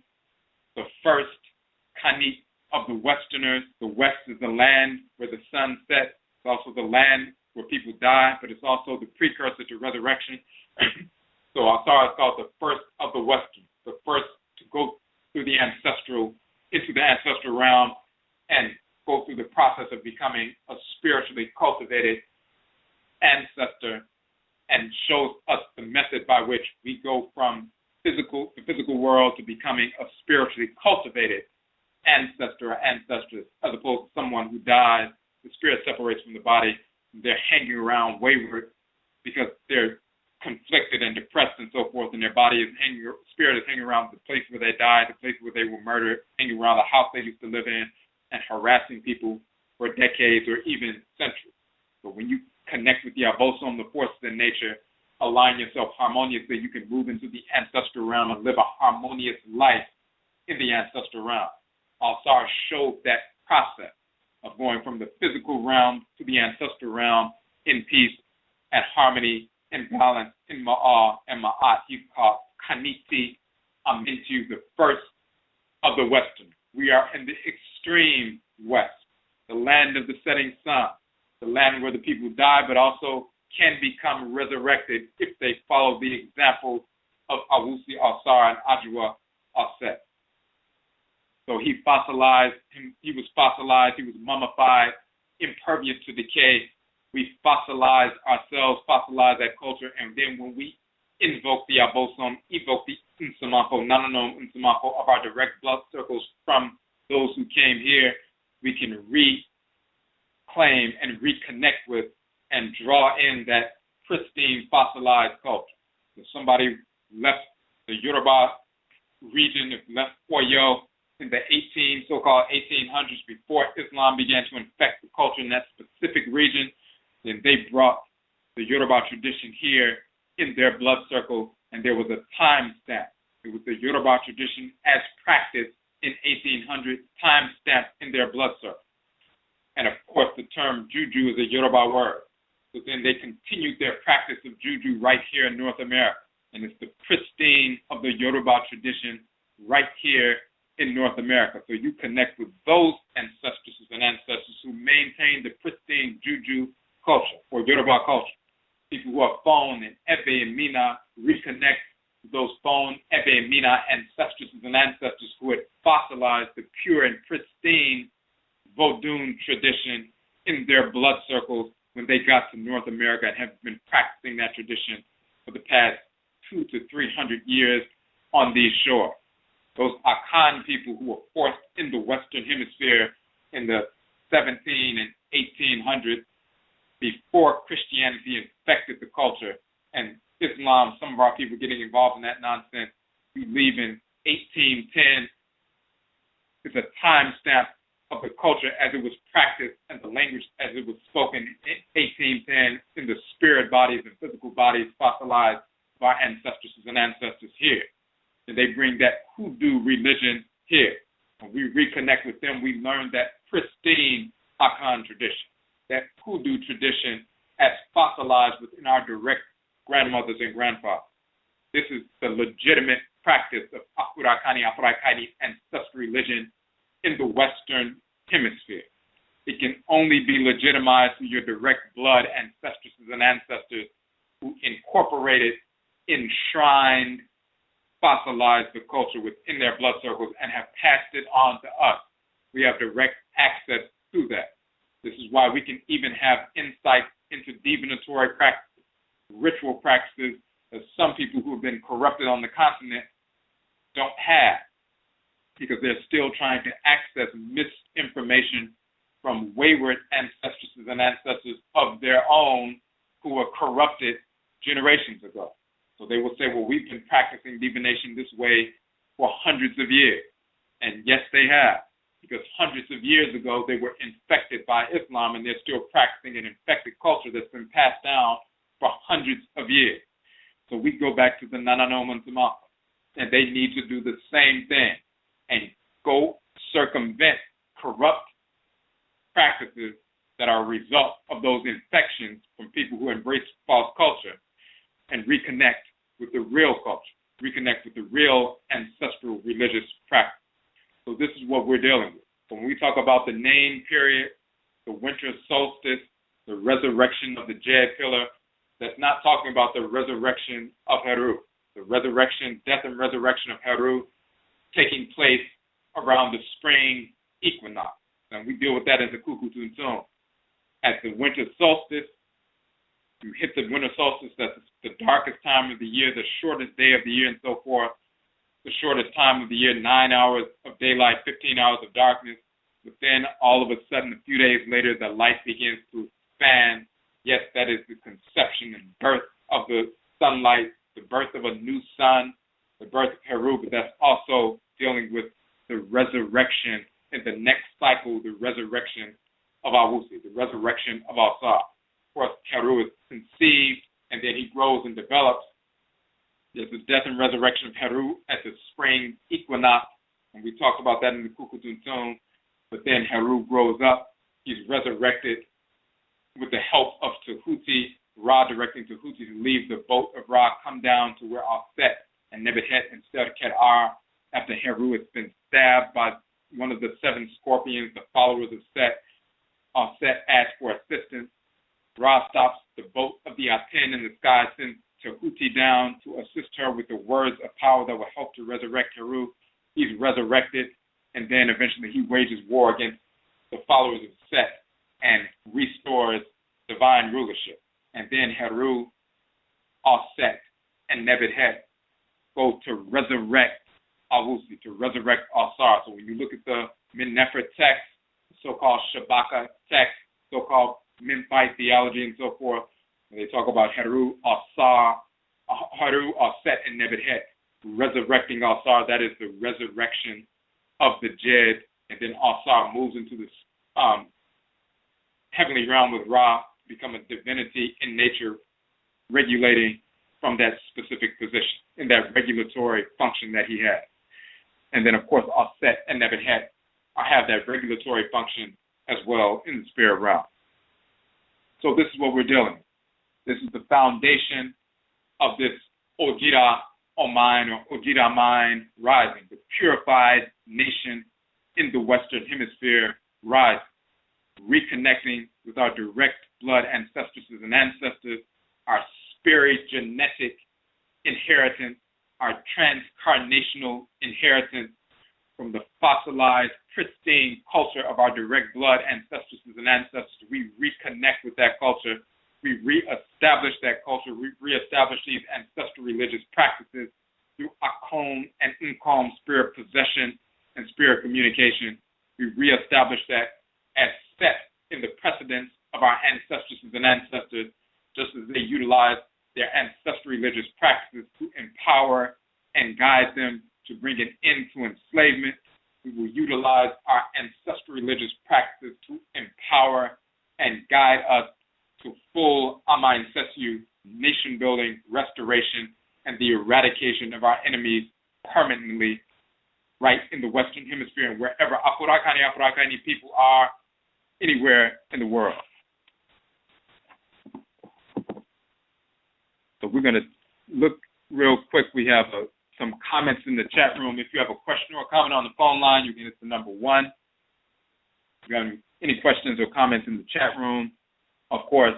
the first Kanit of the Westerners. The West is the land where the sun sets. It's also the land where people die, but it's also the precursor to resurrection. So Alsar is called the first of the Western, the first to go through the ancestral, into the ancestral realm and go through the process of becoming a spiritually cultivated ancestor, and shows us the method by which we go from the physical world to becoming a spiritually cultivated ancestor or ancestress, as opposed to someone who dies, the spirit separates from the body, they're hanging around wayward because they're conflicted and depressed and so forth, and their body is spirit is hanging around the place where they died, the place where they were murdered, hanging around the house they used to live in, and harassing people for decades or even centuries. But when you connect with the abosom, the forces in nature, align yourself harmoniously, you can move into the ancestral realm and live a harmonious life in the ancestral realm. Alsar showed that process of going from the physical realm to the ancestral realm in peace and harmony and balance in Ma'ah and Ma'at. He's called Kaniti Amintiu, the first of the Western. We are in the extreme West, the land of the setting sun, the land where the people die but also can become resurrected if they follow the example of Awusi Alsar and Ajwa Alset. So he was fossilized, he was mummified, impervious to decay. We fossilize ourselves, fossilize that culture, and then when we invoke the abosom, evoke the unsamako, nananom unsamako of our direct blood circles from those who came here, we can reclaim and reconnect with and draw in that pristine fossilized culture. If somebody left the Yoruba region, if left Oyo in the so-called 1800s, before Islam began to infect the culture in that specific region, then they brought the Yoruba tradition here in their blood circle, and there was a time stamp. It was the Yoruba tradition as practiced in 1800, time stamped in their blood circle. And of course, the term juju is a Yoruba word. So then they continued their practice of juju right here in North America. And it's the pristine of the Yoruba tradition right here in North America. So you connect with those ancestresses and ancestors who maintain the pristine juju culture or Yoruba culture. People who are Fon and Ebe and Mina reconnect with those Fon, Ebe and Mina ancestresses and ancestors who had fossilized the pure and pristine Vodun tradition in their blood circles when they got to North America and have been practicing that tradition for the past 200 to 300 years on these shores. those Akhan people who were forced in the Western Hemisphere in the 17 and 1800s before Christianity infected the culture. And Islam, some of our people getting involved in that nonsense, we leave in 1810. It's a timestamp of the culture as it was practiced and the language as it was spoken in 1810 in the spirit bodies and physical bodies fossilized by our ancestresses and ancestors here. And they bring that hoodoo religion here. When we reconnect with them, we learn that pristine Akhan tradition, that hoodoo tradition as fossilized within our direct grandmothers and grandfathers. This is the legitimate practice of Afurakani, Afuraitkaitnit, ancestral religion in the Western Hemisphere. It can only be legitimized through your direct blood ancestresses and ancestors who incorporated, enshrined, fossilized the culture within their blood circles and have passed it on to us. We have direct access to that. This is why we can even have insight into divinatory practices, ritual practices that some people who have been corrupted on the continent don't have, because they're still trying to access misinformation from wayward ancestresses and ancestors of their own who were corrupted generations ago. So they will say, well, we've been practicing divination this way for hundreds of years. And yes, they have, because hundreds of years ago they were infected by Islam, and they're still practicing an infected culture that's been passed down for hundreds of years. So we go back to the NHOMA, and they need to do the same thing and go circumvent corrupt practices that are a result of those infections from people who embrace false culture, and reconnect with the real culture, reconnect with the real ancestral religious practice. So this is what we're dealing with. When we talk about the name period, the winter solstice, the resurrection of the Jed pillar, that's not talking about the resurrection of Heru. The resurrection, death and resurrection of Heru taking place around the spring equinox. And we deal with that in the Kukutuntun. At the winter solstice, you hit the winter solstice, that's the darkest time of the year, the shortest day of the year, and so forth. The shortest time of the year, 9 hours of daylight, 15 hours of darkness. But then all of a sudden, a few days later, the light begins to expand. Yes, that is the conception and birth of the sunlight, the birth of a new sun, the birth of Heru, but that's also dealing with the resurrection in the next cycle, the resurrection of Awusi, the resurrection of Alsar. Of course, Heru is conceived, and then he grows and develops. There's the death and resurrection of Heru at the spring equinox, and we talked about that in the Kukutuntun. But then Heru grows up. He's resurrected with the help of Tahuti, Ra directing Tahuti to leave the boat of Ra, come down to where Set and Nebuchadnezzar and Serket are, after Heru has been stabbed by one of the 7 scorpions, the followers of Set. Set asks for assistance. Ra stops the boat of the Aten in the sky, sends Tahuti down to assist her with the words of power that will help to resurrect Heru. He's resurrected, and then eventually he wages war against the followers of Set and restores divine rulership. And then Heru, Set, and Nebuchadnezzar go to resurrect Awusi, to resurrect Alsar. So when you look at the Min-Nefer text, so-called Shabaka text, so-called Memphite theology and so forth, and they talk about Heru, Set, and Nebuchadnezzar resurrecting Alsar. That is the resurrection of the Jed, and then Alsar moves into this heavenly realm with Ra to become a divinity in nature, regulating from that specific position, in that regulatory function that he has. And then, of course, Set and Nebuchadnezzar have that regulatory function as well in the spirit realm. So this is what we're dealing with. This is the foundation of this Odwiraman or Odwiraman rising, the purified nation in the Western Hemisphere rising, reconnecting with our direct blood ancestresses and ancestors, our spirit genetic inheritance, our transcarnational inheritance from the fossilized, pristine culture of our direct blood ancestresses and ancestors. We reconnect with that culture. We reestablish that culture. We reestablish these ancestral religious practices through Akhon and Nkam spirit possession and spirit communication. We reestablish that as set in the precedents of our ancestresses and ancestors, just as they utilize their ancestral religious practices to empower and guide them to bring an end to enslavement. We will utilize our ancestral religious practices to empower and guide us to full Ancestral nation building, restoration, and the eradication of our enemies permanently right in the Western Hemisphere and wherever Afurakani people are anywhere in the world. So we're going to look real quick. We have some comments in the chat room. If you have a question or a comment on the phone line, you can hit the number 1. If you have any questions or comments in the chat room, of course,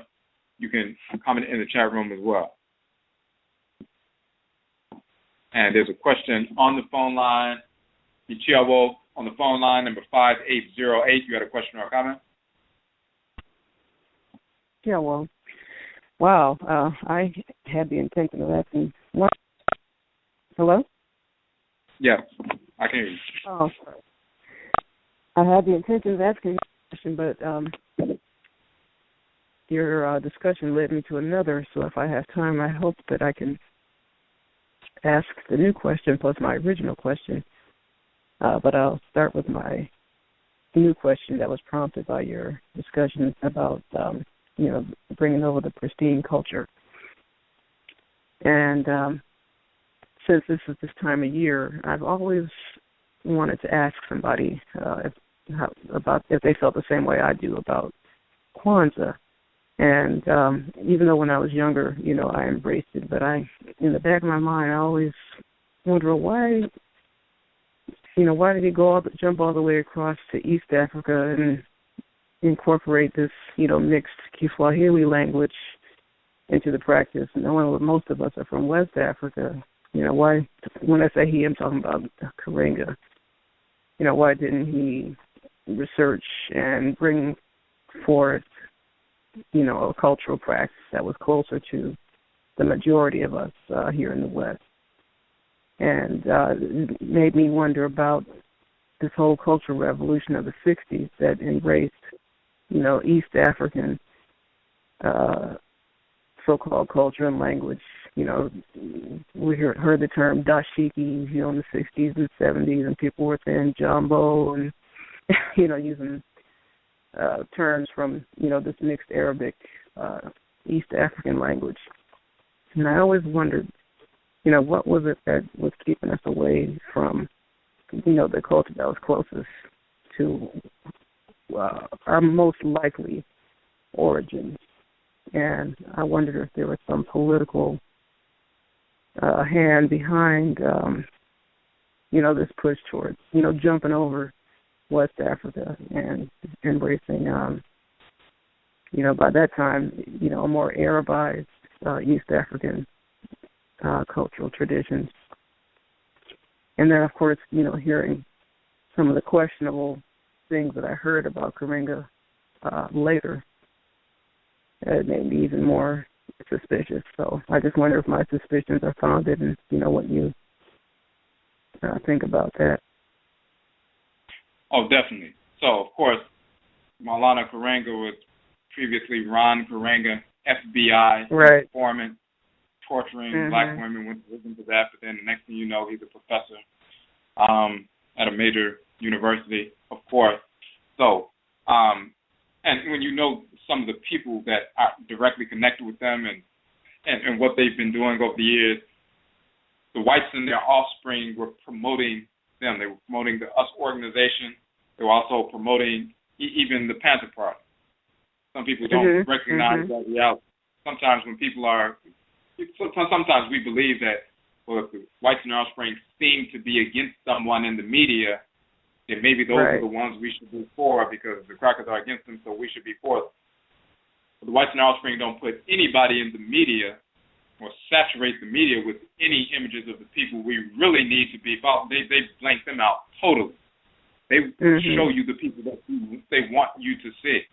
you can comment in the chat room as well. And there's a question on the phone line. Michiawo on the phone line, number 5808. You had a question or a comment? Yeah, well, wow. I had the intention of asking one. Hello? Yeah, I can hear you. Oh, sorry. I had the intention of asking a question, but your discussion led me to another, so if I have time, I hope that I can ask the new question plus my original question. But I'll start with my new question that was prompted by your discussion about, bringing over the pristine culture. And since this is this time of year, I've always wanted to ask somebody if they felt the same way I do about Kwanzaa. And even though when I was younger, I embraced it, but in the back of my mind, I always wonder why did he jump all the way across to East Africa and incorporate this, mixed Kiswahili language into the practice, knowing that most of us are from West Africa. Why, when I say he, I'm talking about Karenga. Why didn't he research and bring forth, a cultural practice that was closer to the majority of us here in the West? And it made me wonder about this whole cultural revolution of the 60s that embraced, East African so-called culture and language. We heard the term dashiki, in the 60s and 70s, and people were saying jumbo and, using terms from, this mixed Arabic, East African language. And I always wondered, what was it that was keeping us away from, the culture that was closest to our most likely origins. And I wondered if there was some political hand behind, this push towards, jumping over West Africa and embracing, by that time, a more Arabized East African cultural traditions. And then, of course, hearing some of the questionable things that I heard about Karenga later, it made me even more suspicious. So I just wonder if my suspicions are founded and, what you think about that. Oh, definitely. So, of course, Maulana Karenga was previously Ron Karenga, FBI informant, torturing black women, went to South Africa, and the next thing you know, he's a professor at a major university, of course. So, and when you know some of the people that are directly connected with them and what they've been doing over the years, the whites and their offspring were promoting them. They were promoting the US organization. They were also promoting even the Panther Party. Some people don't recognize that reality. Sometimes when people are, sometimes we believe that, well, if the whites and their offspring seem to be against someone in the media, then maybe those are the ones we should be for because the crackers are against them, so we should be for them. But the whites and their offspring don't put anybody in the media or saturate the media with any images of the people we really need to be about. They blank them out totally. They show you the people that they want you to see.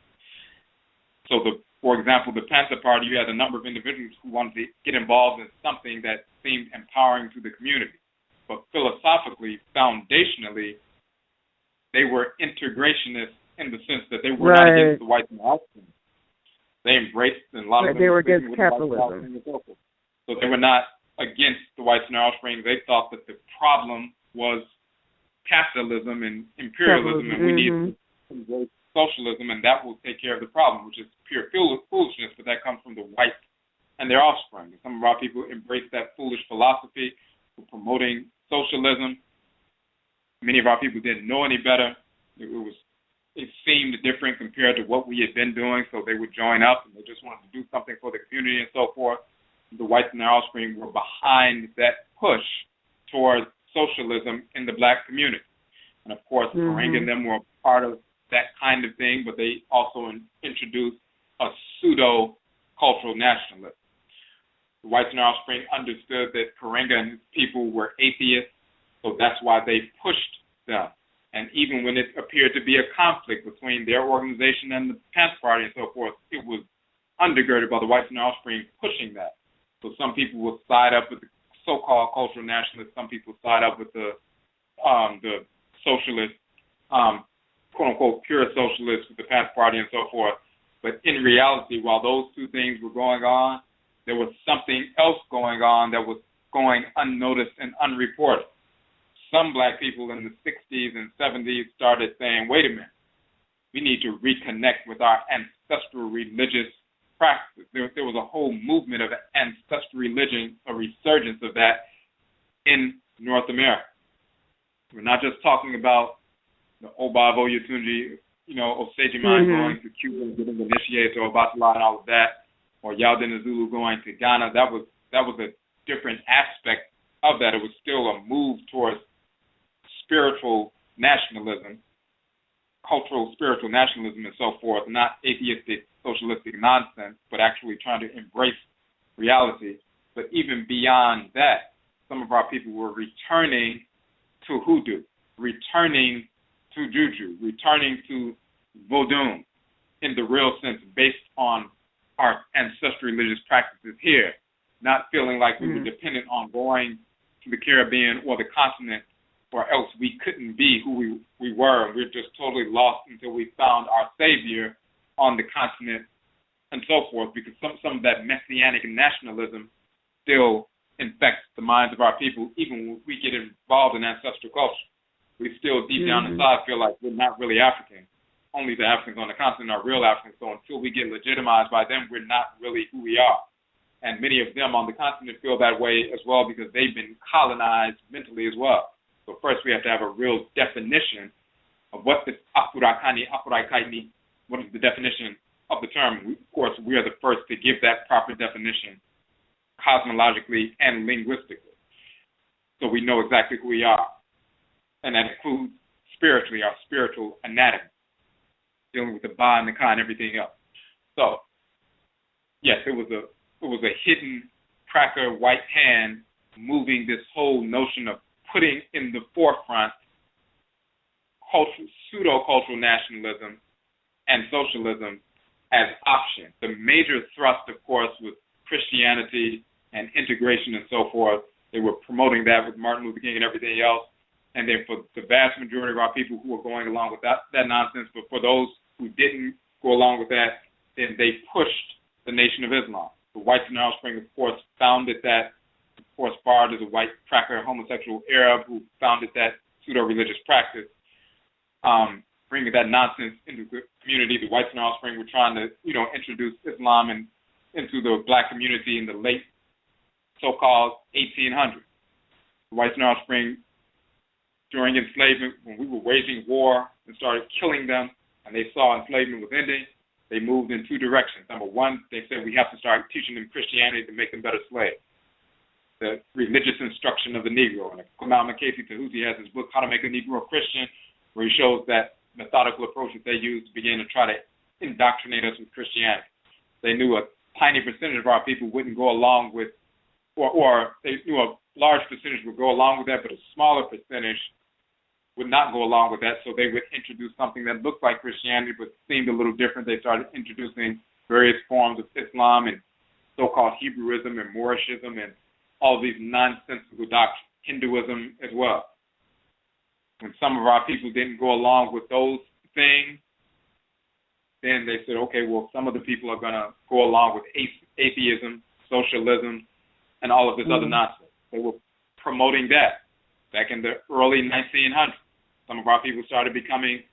So For example, the Panther Party, you had a number of individuals who wanted to get involved in something that seemed empowering to the community. But philosophically, foundationally, they were integrationists in the sense that they were not against the whites and the Africans. They embraced, and a lot of them they were against capitalism. So they were not against the whites and their offspring. They thought that the problem was capitalism and imperialism, and we need to embrace socialism, and that will take care of the problem, which is pure foolishness, but that comes from the whites and their offspring. And some of our people embrace that foolish philosophy for promoting socialism. Many of our people didn't know any better. It seemed different compared to what we had been doing, so they would join up, and they just wanted to do something for the community and so forth. The whites and their offspring were behind that push towards socialism in the black community. And, of course, Karenga and them were part of that kind of thing, but they also introduced a pseudo-cultural nationalism. The whites and their offspring understood that Karenga and his people were atheists, so that's why they pushed them. And even when it appeared to be a conflict between their organization and the Panther Party and so forth, it was undergirded by the whites and their offspring pushing that. So some people will side up with the so-called cultural nationalists. Some people side up with the socialist, quote-unquote, pure socialists with the Panther Party and so forth. But in reality, while those two things were going on, there was something else going on that was going unnoticed and unreported. Some black people in the 60s and 70s started saying, wait a minute, we need to reconnect with our ancestral religious practices. There was a whole movement of ancestral religion, a resurgence of that in North America. We're not just talking about the Obavo Yatunji, Osejiman going to Cuba and getting initiated to Obatala and all of that, or Yalden Zulu going to Ghana. That was a different aspect of that. It was still a move towards spiritual nationalism, cultural spiritual nationalism and so forth, not atheistic, socialistic nonsense, but actually trying to embrace reality. But even beyond that, some of our people were returning to hoodoo, returning to juju, returning to vodun in the real sense, based on our ancestral religious practices here, not feeling like we were dependent on going to the Caribbean or the continent, or else we couldn't be who we were. We're just totally lost until we found our savior on the continent and so forth, because some of that messianic nationalism still infects the minds of our people, even when we get involved in ancestral culture. We still deep down inside feel like we're not really African. Only the Africans on the continent are real Africans, so until we get legitimized by them, we're not really who we are. And many of them on the continent feel that way as well, because they've been colonized mentally as well. So first we have to have a real definition of what is Afurakani, Afuraitkaitnit, what is the definition of the term. Of course, we are the first to give that proper definition cosmologically and linguistically, so we know exactly who we are. And that includes spiritually, our spiritual anatomy, dealing with the Ba and the Ka and everything else. So, yes, it was a hidden cracker white hand moving this whole notion of putting in the forefront pseudo-cultural nationalism and socialism as options. The major thrust, of course, was Christianity and integration and so forth. They were promoting that with Martin Luther King and everything else. And then for the vast majority of our people who were going along with that nonsense, but for those who didn't go along with that, then they pushed the Nation of Islam. The whites and their offspring, of course, founded that. Of course, Bard is a white cracker homosexual Arab who founded that pseudo-religious practice, bringing that nonsense into the community. The whites and their offspring were trying to, introduce Islam into the black community in the late so-called 1800s. The whites and their offspring, during enslavement, when we were waging war and started killing them, and they saw enslavement was ending, they moved in two directions. Number one, they said we have to start teaching them Christianity to make them better slaves. The religious instruction of the Negro. And Kwesi Tahuti has his book, How to Make a Negro Christian, where he shows that methodical approach that they used to begin to try to indoctrinate us with Christianity. They knew a tiny percentage of our people wouldn't go along with, or they knew a large percentage would go along with that, but a smaller percentage would not go along with that, so they would introduce something that looked like Christianity but seemed a little different. They started introducing various forms of Islam and so-called Hebrewism and Moorishism and all these nonsensical doctrines, Hinduism as well. When some of our people didn't go along with those things, then they said, okay, well, some of the people are going to go along with atheism, socialism, and all of this other nonsense. They were promoting that back in the early 1900s. Some of our people started becoming,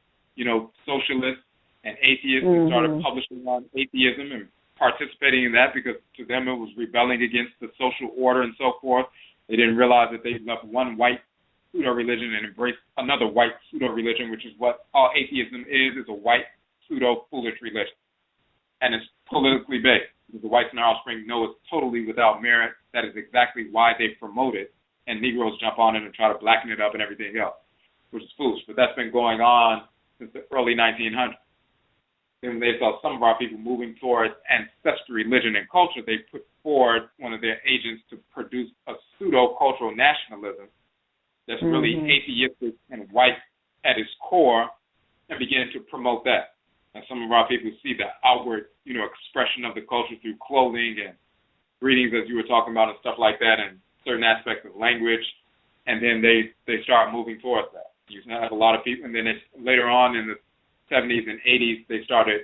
socialists and atheists and started publishing on atheism and participating in that because to them it was rebelling against the social order and so forth. They didn't realize that they left one white pseudo-religion and embraced another white pseudo-religion, which is what all atheism is a white pseudo-foolish religion. And it's politically based. Because the whites in our offspring know it's totally without merit. That is exactly why they promote it, and Negroes jump on it and try to blacken it up and everything else, which is foolish. But that's been going on since the early 1900s. Then they saw some of our people moving towards ancestral religion and culture. They put forward one of their agents to produce a pseudo-cultural nationalism that's really atheistic and white at its core and begin to promote that. And some of our people see the outward, expression of the culture through clothing and greetings, as you were talking about, and stuff like that, and certain aspects of language, and then they start moving towards that. You have a lot of people, and then later on in the 70s and 80s, they started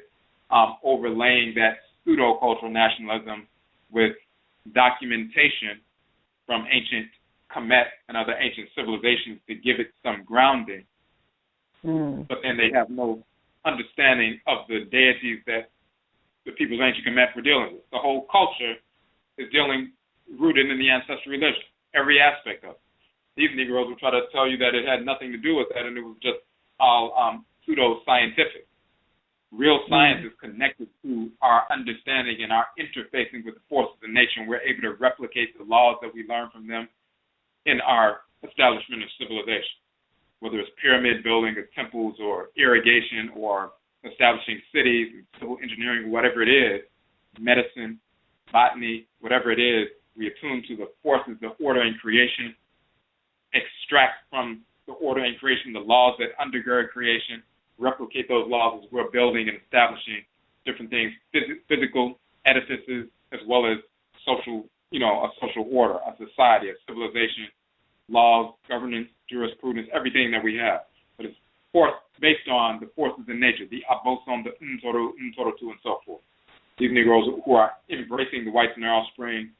overlaying that pseudo-cultural nationalism with documentation from ancient Kemet and other ancient civilizations to give it some grounding. But then they have no understanding of the deities that the people's ancient Kemet were dealing with. The whole culture is rooted in the ancestral religion, every aspect of it. These Negroes will try to tell you that it had nothing to do with that, and it was just all pseudo-scientific. Real science is connected to our understanding and our interfacing with the forces of nature, and we're able to replicate the laws that we learn from them in our establishment of civilization, whether it's pyramid building or temples or irrigation or establishing cities, civil engineering, whatever it is, medicine, botany, whatever it is, we attune to the forces of order and creation, extract from the order and creation the laws that undergird creation, replicate those laws as we're building and establishing different things, physical edifices, as well as social, a social order, a society, a civilization, laws, governance, jurisprudence, everything that we have. But it's based on the forces in nature, the abosom, the ntorotu, and so forth. These Negroes who are embracing the whites in their offspring,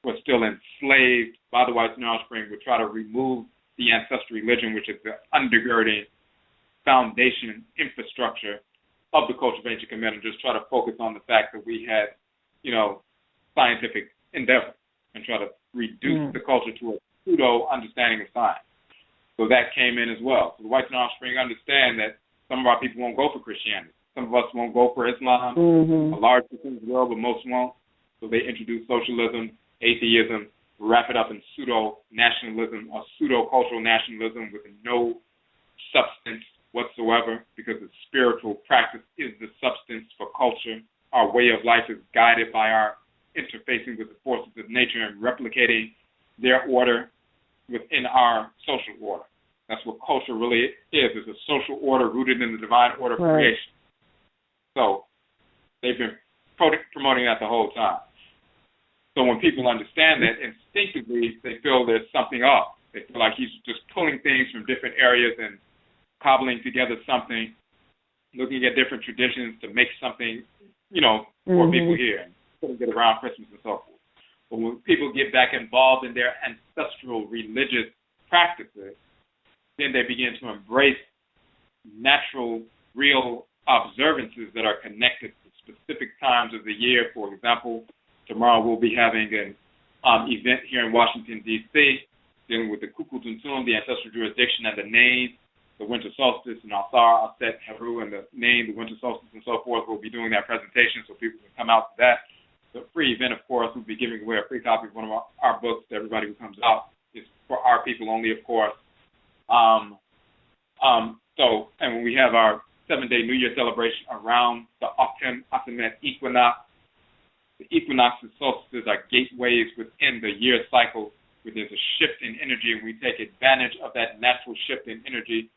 who are still enslaved by the whites in their offspring, would try to remove the ancestral religion, which is the undergirding foundation infrastructure of the culture of ancient Kemet, and just try to focus on the fact that we had, scientific endeavor and try to reduce the culture to a pseudo understanding of science. So that came in as well. So the whites and offspring understand that some of our people won't go for Christianity. Some of us won't go for Islam. A large percentage of the world, but most won't. So they introduce socialism, atheism, wrap it up in pseudo-nationalism or pseudo-cultural nationalism with no substance whatsoever, because the spiritual practice is the substance for culture. Our way of life is guided by our interfacing with the forces of nature and replicating their order within our social order. That's what culture really is. It's a social order rooted in the divine order of creation. So they've been promoting that the whole time. So when people understand that, instinctively they feel there's something off. They feel like he's just pulling things from different areas and cobbling together something, looking at different traditions to make something, for people here and putting it around Christmas and so forth. But when people get back involved in their ancestral religious practices, then they begin to embrace natural, real observances that are connected to specific times of the year. For example, tomorrow we'll be having an event here in Washington, D.C., dealing with the Kukultuntun, the ancestral jurisdiction, and the name, the winter solstice, and Asar, Aset, Heru, and the name, the winter solstice, and so forth. We'll be doing that presentation so people can come out to that. The free event, of course, we'll be giving away a free copy of one of our books to everybody who comes out. It's for our people only, of course. And when we have our 7-day New Year celebration around the Autumn Asemet equinox, the equinoxes, solstices are gateways within the year cycle where there's a shift in energy, and we take advantage of that natural shift in energy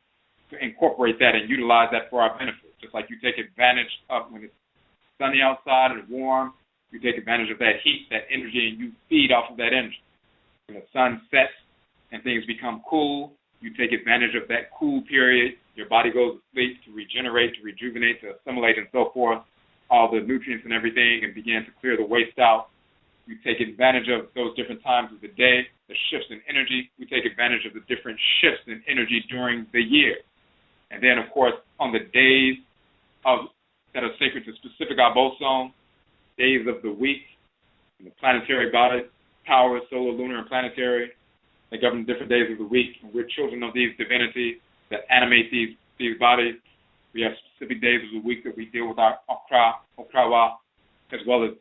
to incorporate that and utilize that for our benefit. Just like you take advantage of when it's sunny outside and warm, you take advantage of that heat, that energy, and you feed off of that energy. When the sun sets and things become cool, you take advantage of that cool period. Your body goes to sleep to regenerate, to rejuvenate, to assimilate, and so forth, all the nutrients and everything, and begin to clear the waste out. You take advantage of those different times of the day, the shifts in energy. We take advantage of the different shifts in energy during the year. And then, of course, on the days that are sacred to specific Abosom, days of the week, and the planetary body, power, solar, lunar, and planetary, they govern different days of the week. And we're children of these divinities that animate these bodies. We have specific days of the week that we deal with our Okrawa, as well as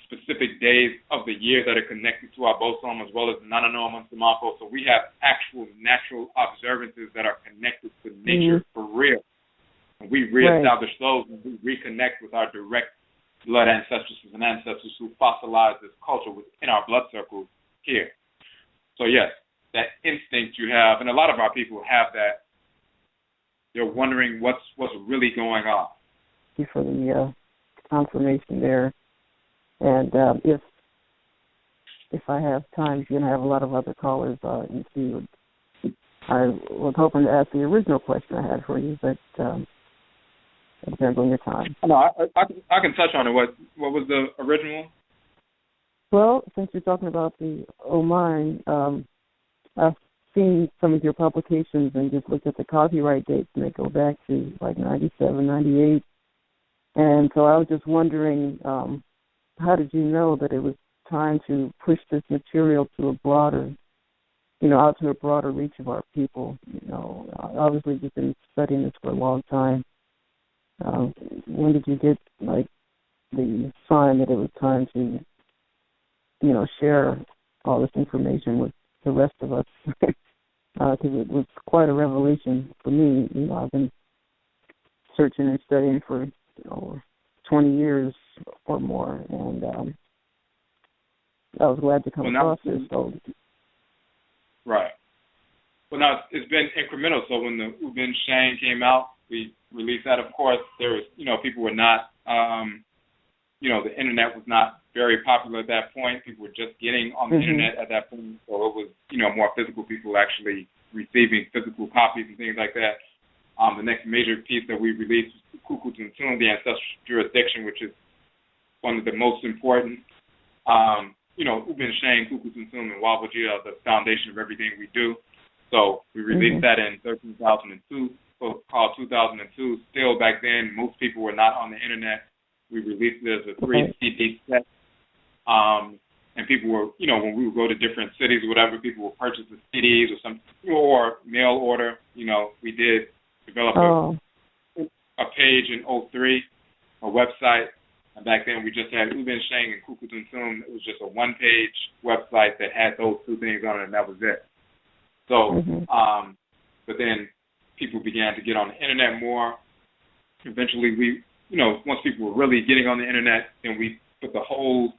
specific days of the year that are connected to our bosom, as well as NHOMA and Samako. So we have actual natural observances that are connected to nature for real. And we reestablish those and we reconnect with our direct blood ancestresses and ancestors who fossilize this culture within our blood circles here. So yes, that instinct you have, and a lot of our people have that. They're wondering what's really going on. Thank you for the confirmation there. And if I have time, you're going to have a lot of other callers. You see, I was hoping to ask the original question I had for you, but it depends on your time. No, I can touch on it. What was the original? Well, since you're talking about the Oman, I've seen some of your publications and just looked at the copyright dates, and they go back to like 97, 98. And so I was just wondering, how did you know that it was time to push this material to a broader, out to a broader reach of our people? Obviously you've been studying this for a long time. When did you get, the sign that it was time to, share all this information with the rest of us? Because it was quite a revelation for me. I've been searching and studying for 20 years or more, and I was glad to come across this. So. Right. Well, now it's been incremental. So when the Ubin Shang came out, we released that. Of course, there was, people were not, the internet was not very popular at that point. People were just getting on the internet at that point. So it was, more physical people actually receiving physical copies and things like that. The next major piece that we released was Kukutuntun, the Ancestral Jurisdiction, which is one of the most important. Ubin Shang, Kukutuntun, and Wabajia are the foundation of everything we do. So we released that in 2002, called 2002. Still back then, most people were not on the internet. We released it as a 3 CD set. And people were, when we would go to different cities or whatever, people would purchase the CDs or mail order. We did develop a page in 2003, a website. And back then we just had Ubin Shang and Kukutuntun. It was just a one-page website that had those two things on it, and that was it. So, but then people began to get on the internet more. Eventually we, once people were really getting on the internet, then we put the whole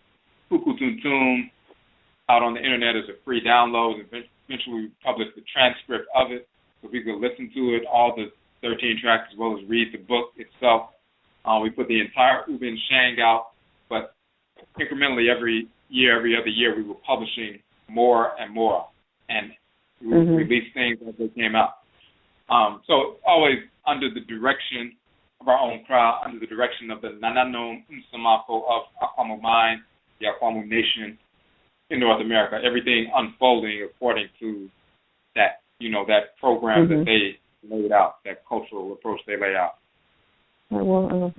Kukutuntun out on the internet as a free download. Eventually we published the transcript of it so we could listen to it, all the 13 tracks, as well as read the book itself. We put the entire Ubin Shang out, but incrementally every other year, we were publishing more and more, and we would release things as they came out. So always under the direction of our own crowd, under the direction of the Nananom Umsamako of Aakhuamuman, the Aakhuamu Nation in North America, everything unfolding according to that, that program that they laid out, that cultural approach they lay out. Well,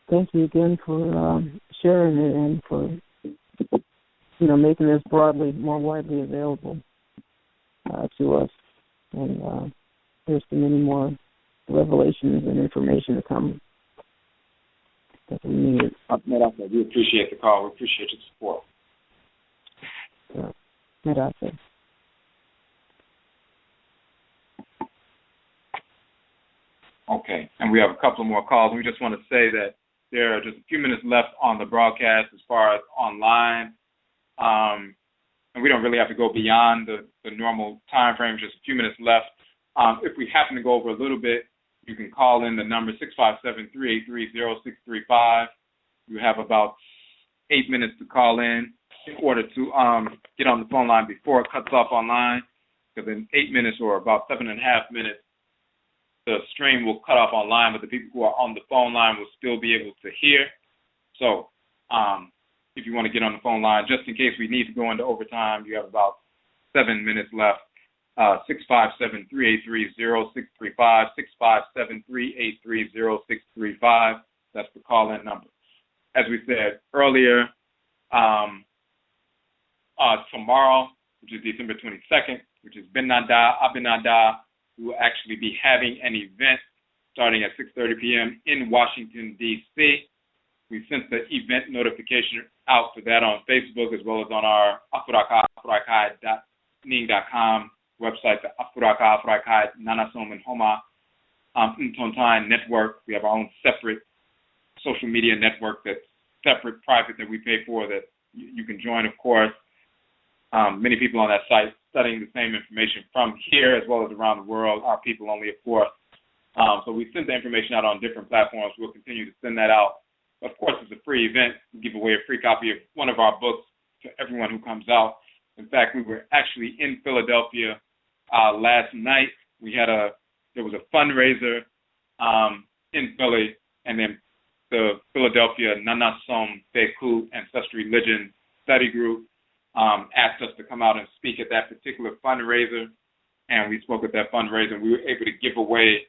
thank you again for sharing it and for, making this more widely available to us. And there's so many more revelations and information to come that we need. We appreciate the call. We appreciate your support. Okay, and we have a couple more calls. We just want to say that there are just a few minutes left on the broadcast as far as online, and we don't really have to go beyond the normal time frame, just a few minutes left. If we happen to go over a little bit, you can call in the number 657-383-0635. You have about 8 minutes to call in order to get on the phone line before it cuts off online, because in 8 minutes or about 7.5 minutes, the stream will cut off online, but the people who are on the phone line will still be able to hear. So if you want to get on the phone line, just in case we need to go into overtime, you have about 7 minutes left. 657-383-0635, 657-383-0635. That's the call-in number. As we said earlier, tomorrow, which is December 22nd, which is Benada, Abinada, we will actually be having an event starting at 6:30 p.m. in Washington, D.C. We sent the event notification out for that on Facebook as well as on our Afuraitkaitnut.ning.com website, the Afuraitkaitnut, NHOMA network. We have our own separate social media network that's separate, private, that we pay for, that you can join, of course. Many people on that site studying the same information from here as well as around the world, our people only, of course. So we send the information out on different platforms. We'll continue to send that out. Of course, it's a free event. We give away a free copy of one of our books to everyone who comes out. In fact, we were actually in Philadelphia last night. There was a fundraiser in Philly, and then the Philadelphia Nanasom Beku Ancestral Religious study group asked us to come out and speak at that particular fundraiser, and we spoke at that fundraiser, and we were able to give away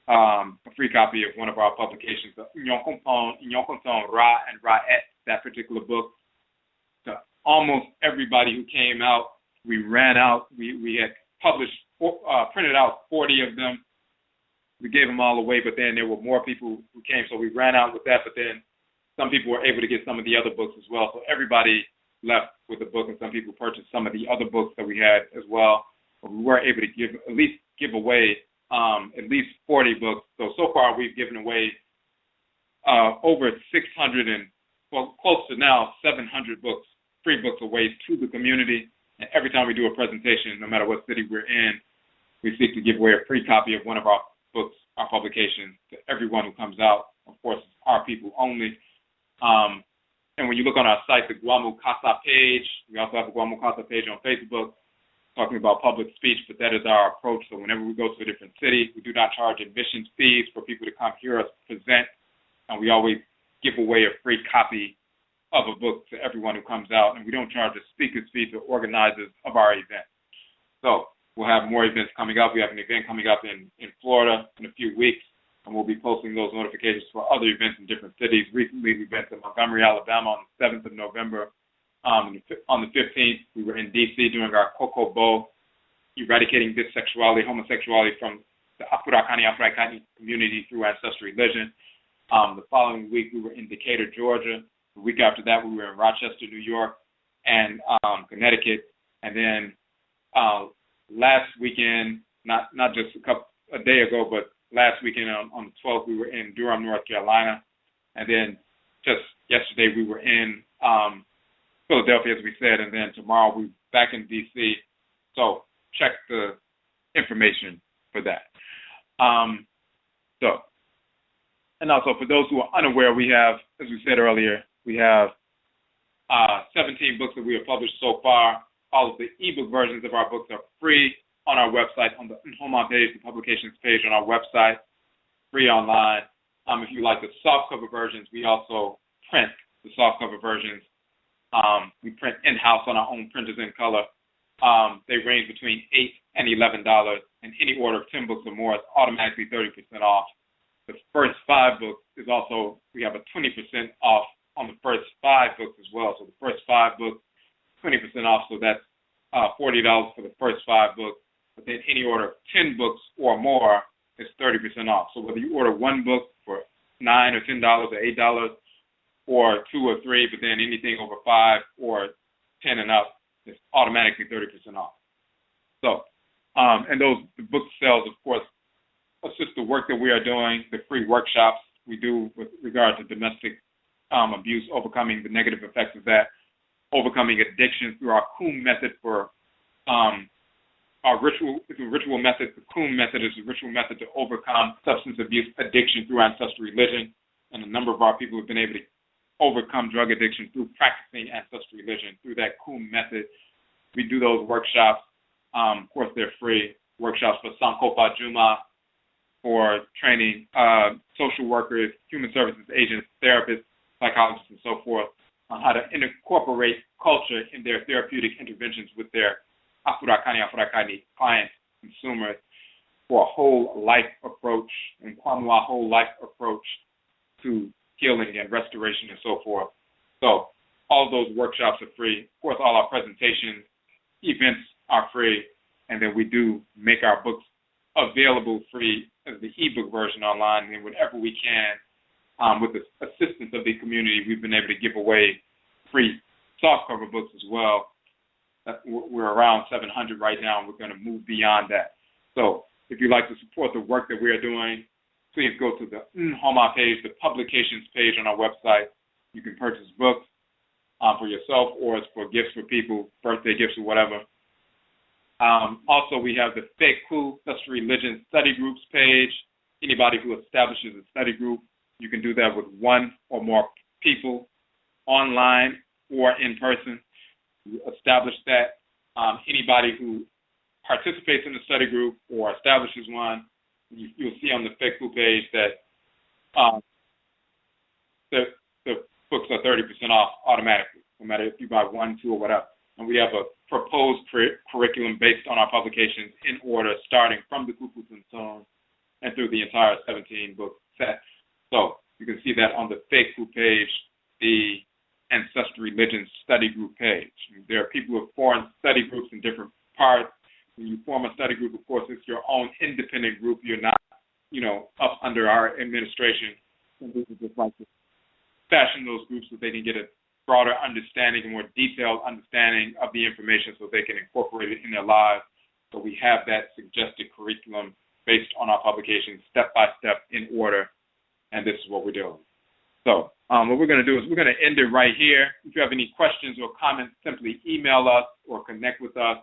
a free copy of one of our publications, Nyokonton Ra and Ra'et, that particular book, to almost everybody who came out. We ran out. We had printed out 40 of them. We gave them all away, but then there were more people who came, so we ran out with that, but then some people were able to get some of the other books as well. So everybody left with a book, and some people purchased some of the other books that we had as well. But we were able to give away at least 40 books. So far we've given away over 600 and, well, close to now 700 books, free books away to the community. And every time we do a presentation, no matter what city we're in, we seek to give away a free copy of one of our books, our publications, to everyone who comes out. Of course, our people only. And when you look on our site, the Guamu Casa page, we also have a Guamu Casa page on Facebook talking about public speech, but that is our approach. So whenever we go to a different city, we do not charge admissions fees for people to come hear us present, and we always give away a free copy of a book to everyone who comes out, and we don't charge a speaker's fee to organizers of our event. So we'll have more events coming up. We have an event coming up in Florida in a few weeks, and we'll be posting those notifications for other events in different cities. Recently, we've been to Montgomery, Alabama on the 7th of November. On the 15th, we were in D.C. doing our Cocoa Bowl, eradicating bisexuality, homosexuality from the Afurakani, Afuraitkaitnut community through Ancestral Religion. The following week, we were in Decatur, Georgia. The week after that, we were in Rochester, New York, and Connecticut. And then last weekend, not just a day ago, but last weekend on the 12th, we were in Durham, North Carolina. And then just yesterday, we were in Philadelphia, as we said, and then tomorrow we're back in D.C. So check the information for that. And also for those who are unaware, we have, as we said earlier, we have 17 books that we have published so far. All of the ebook versions of our books are free on our website, on the NHOMA page, the publications page on our website, free online. If you like the softcover versions, we also print the softcover versions. We print in-house on our own printers in color. They range between $8 and $11, and any order of 10 books or more is automatically 30% off. The first 5 books is also, we have a 20% off on the first 5 books as well. So the first 5 books, 20% off, so that's $40 for the first 5 books. But then any order of 10 books or more is 30% off. So whether you order 1 book for $9 or $10 or $8, or 2 or 3, but then anything over 5 or 10 and up is automatically 30% off. So, and the book sales, of course, assist the work that we are doing, the free workshops we do with regard to domestic abuse, overcoming the negative effects of that, overcoming addiction through our KUM method for our ritual. It's a ritual method. The KUM method is a ritual method to overcome substance abuse addiction through ancestral religion, and a number of our people have been able to overcome drug addiction through practicing ancestral religion, through that Kum method. We do those workshops. Of course, they're free. Workshops for Sankofa Juma, for training social workers, human services agents, therapists, psychologists, and so forth on how to incorporate culture in their therapeutic interventions with their Afurakani, Afuraitkaitnit clients, consumers, for a whole life approach, and Kwamua whole life approach to healing and restoration and so forth. So all of those workshops are free. Of course, all our presentations, events are free, and then we do make our books available free as the ebook version online, and whenever we can, with the assistance of the community, we've been able to give away free softcover books as well. We're around 700 right now, and we're going to move beyond that. So if you'd like to support the work that we are doing, please go to the NHOMA page, the publications page on our website. You can purchase books for yourself, or it's for gifts for people, birthday gifts or whatever. Also, we have the Feku, Ancestral Religion Study Groups page. Anybody who establishes a study group, you can do that with one or more people, online or in person. You establish that. Anybody who participates in the study group or establishes one, you'll see on the Feku page that the books are 30% off automatically, no matter if you buy one, two, or whatever. And we have a proposed curriculum based on our publications in order, starting from the Kukutuntun and through the entire 17-book set. So you can see that on the Feku page, the Ancestral Religion Study Group page. There are people who form study groups in different parts. When you form a study group, of course, it's your own independent group. You're not, up under our administration. And we would just like to fashion those groups so they can get a broader understanding, a more detailed understanding of the information so they can incorporate it in their lives. So we have that suggested curriculum based on our publications, step by step, in order, and this is what we're doing. So what we're going to do is we're going to end it right here. If you have any questions or comments, simply email us or connect with us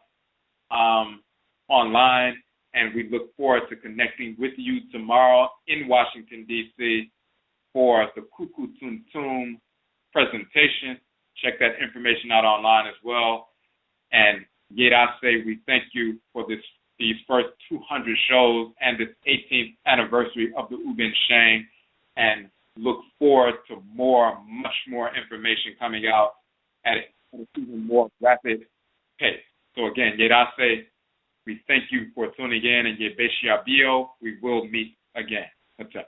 online, and we look forward to connecting with you tomorrow in Washington, D.C. for the Kukutuntun presentation. Check that information out online as well. And Yerase, we thank you for these first 200 shows and this 18th anniversary of the Uben Sheng, and look forward to much more information coming out at an even more rapid pace. So again, Yerase, we thank you for tuning in, and Yebeshiabio, we will meet again. That's it.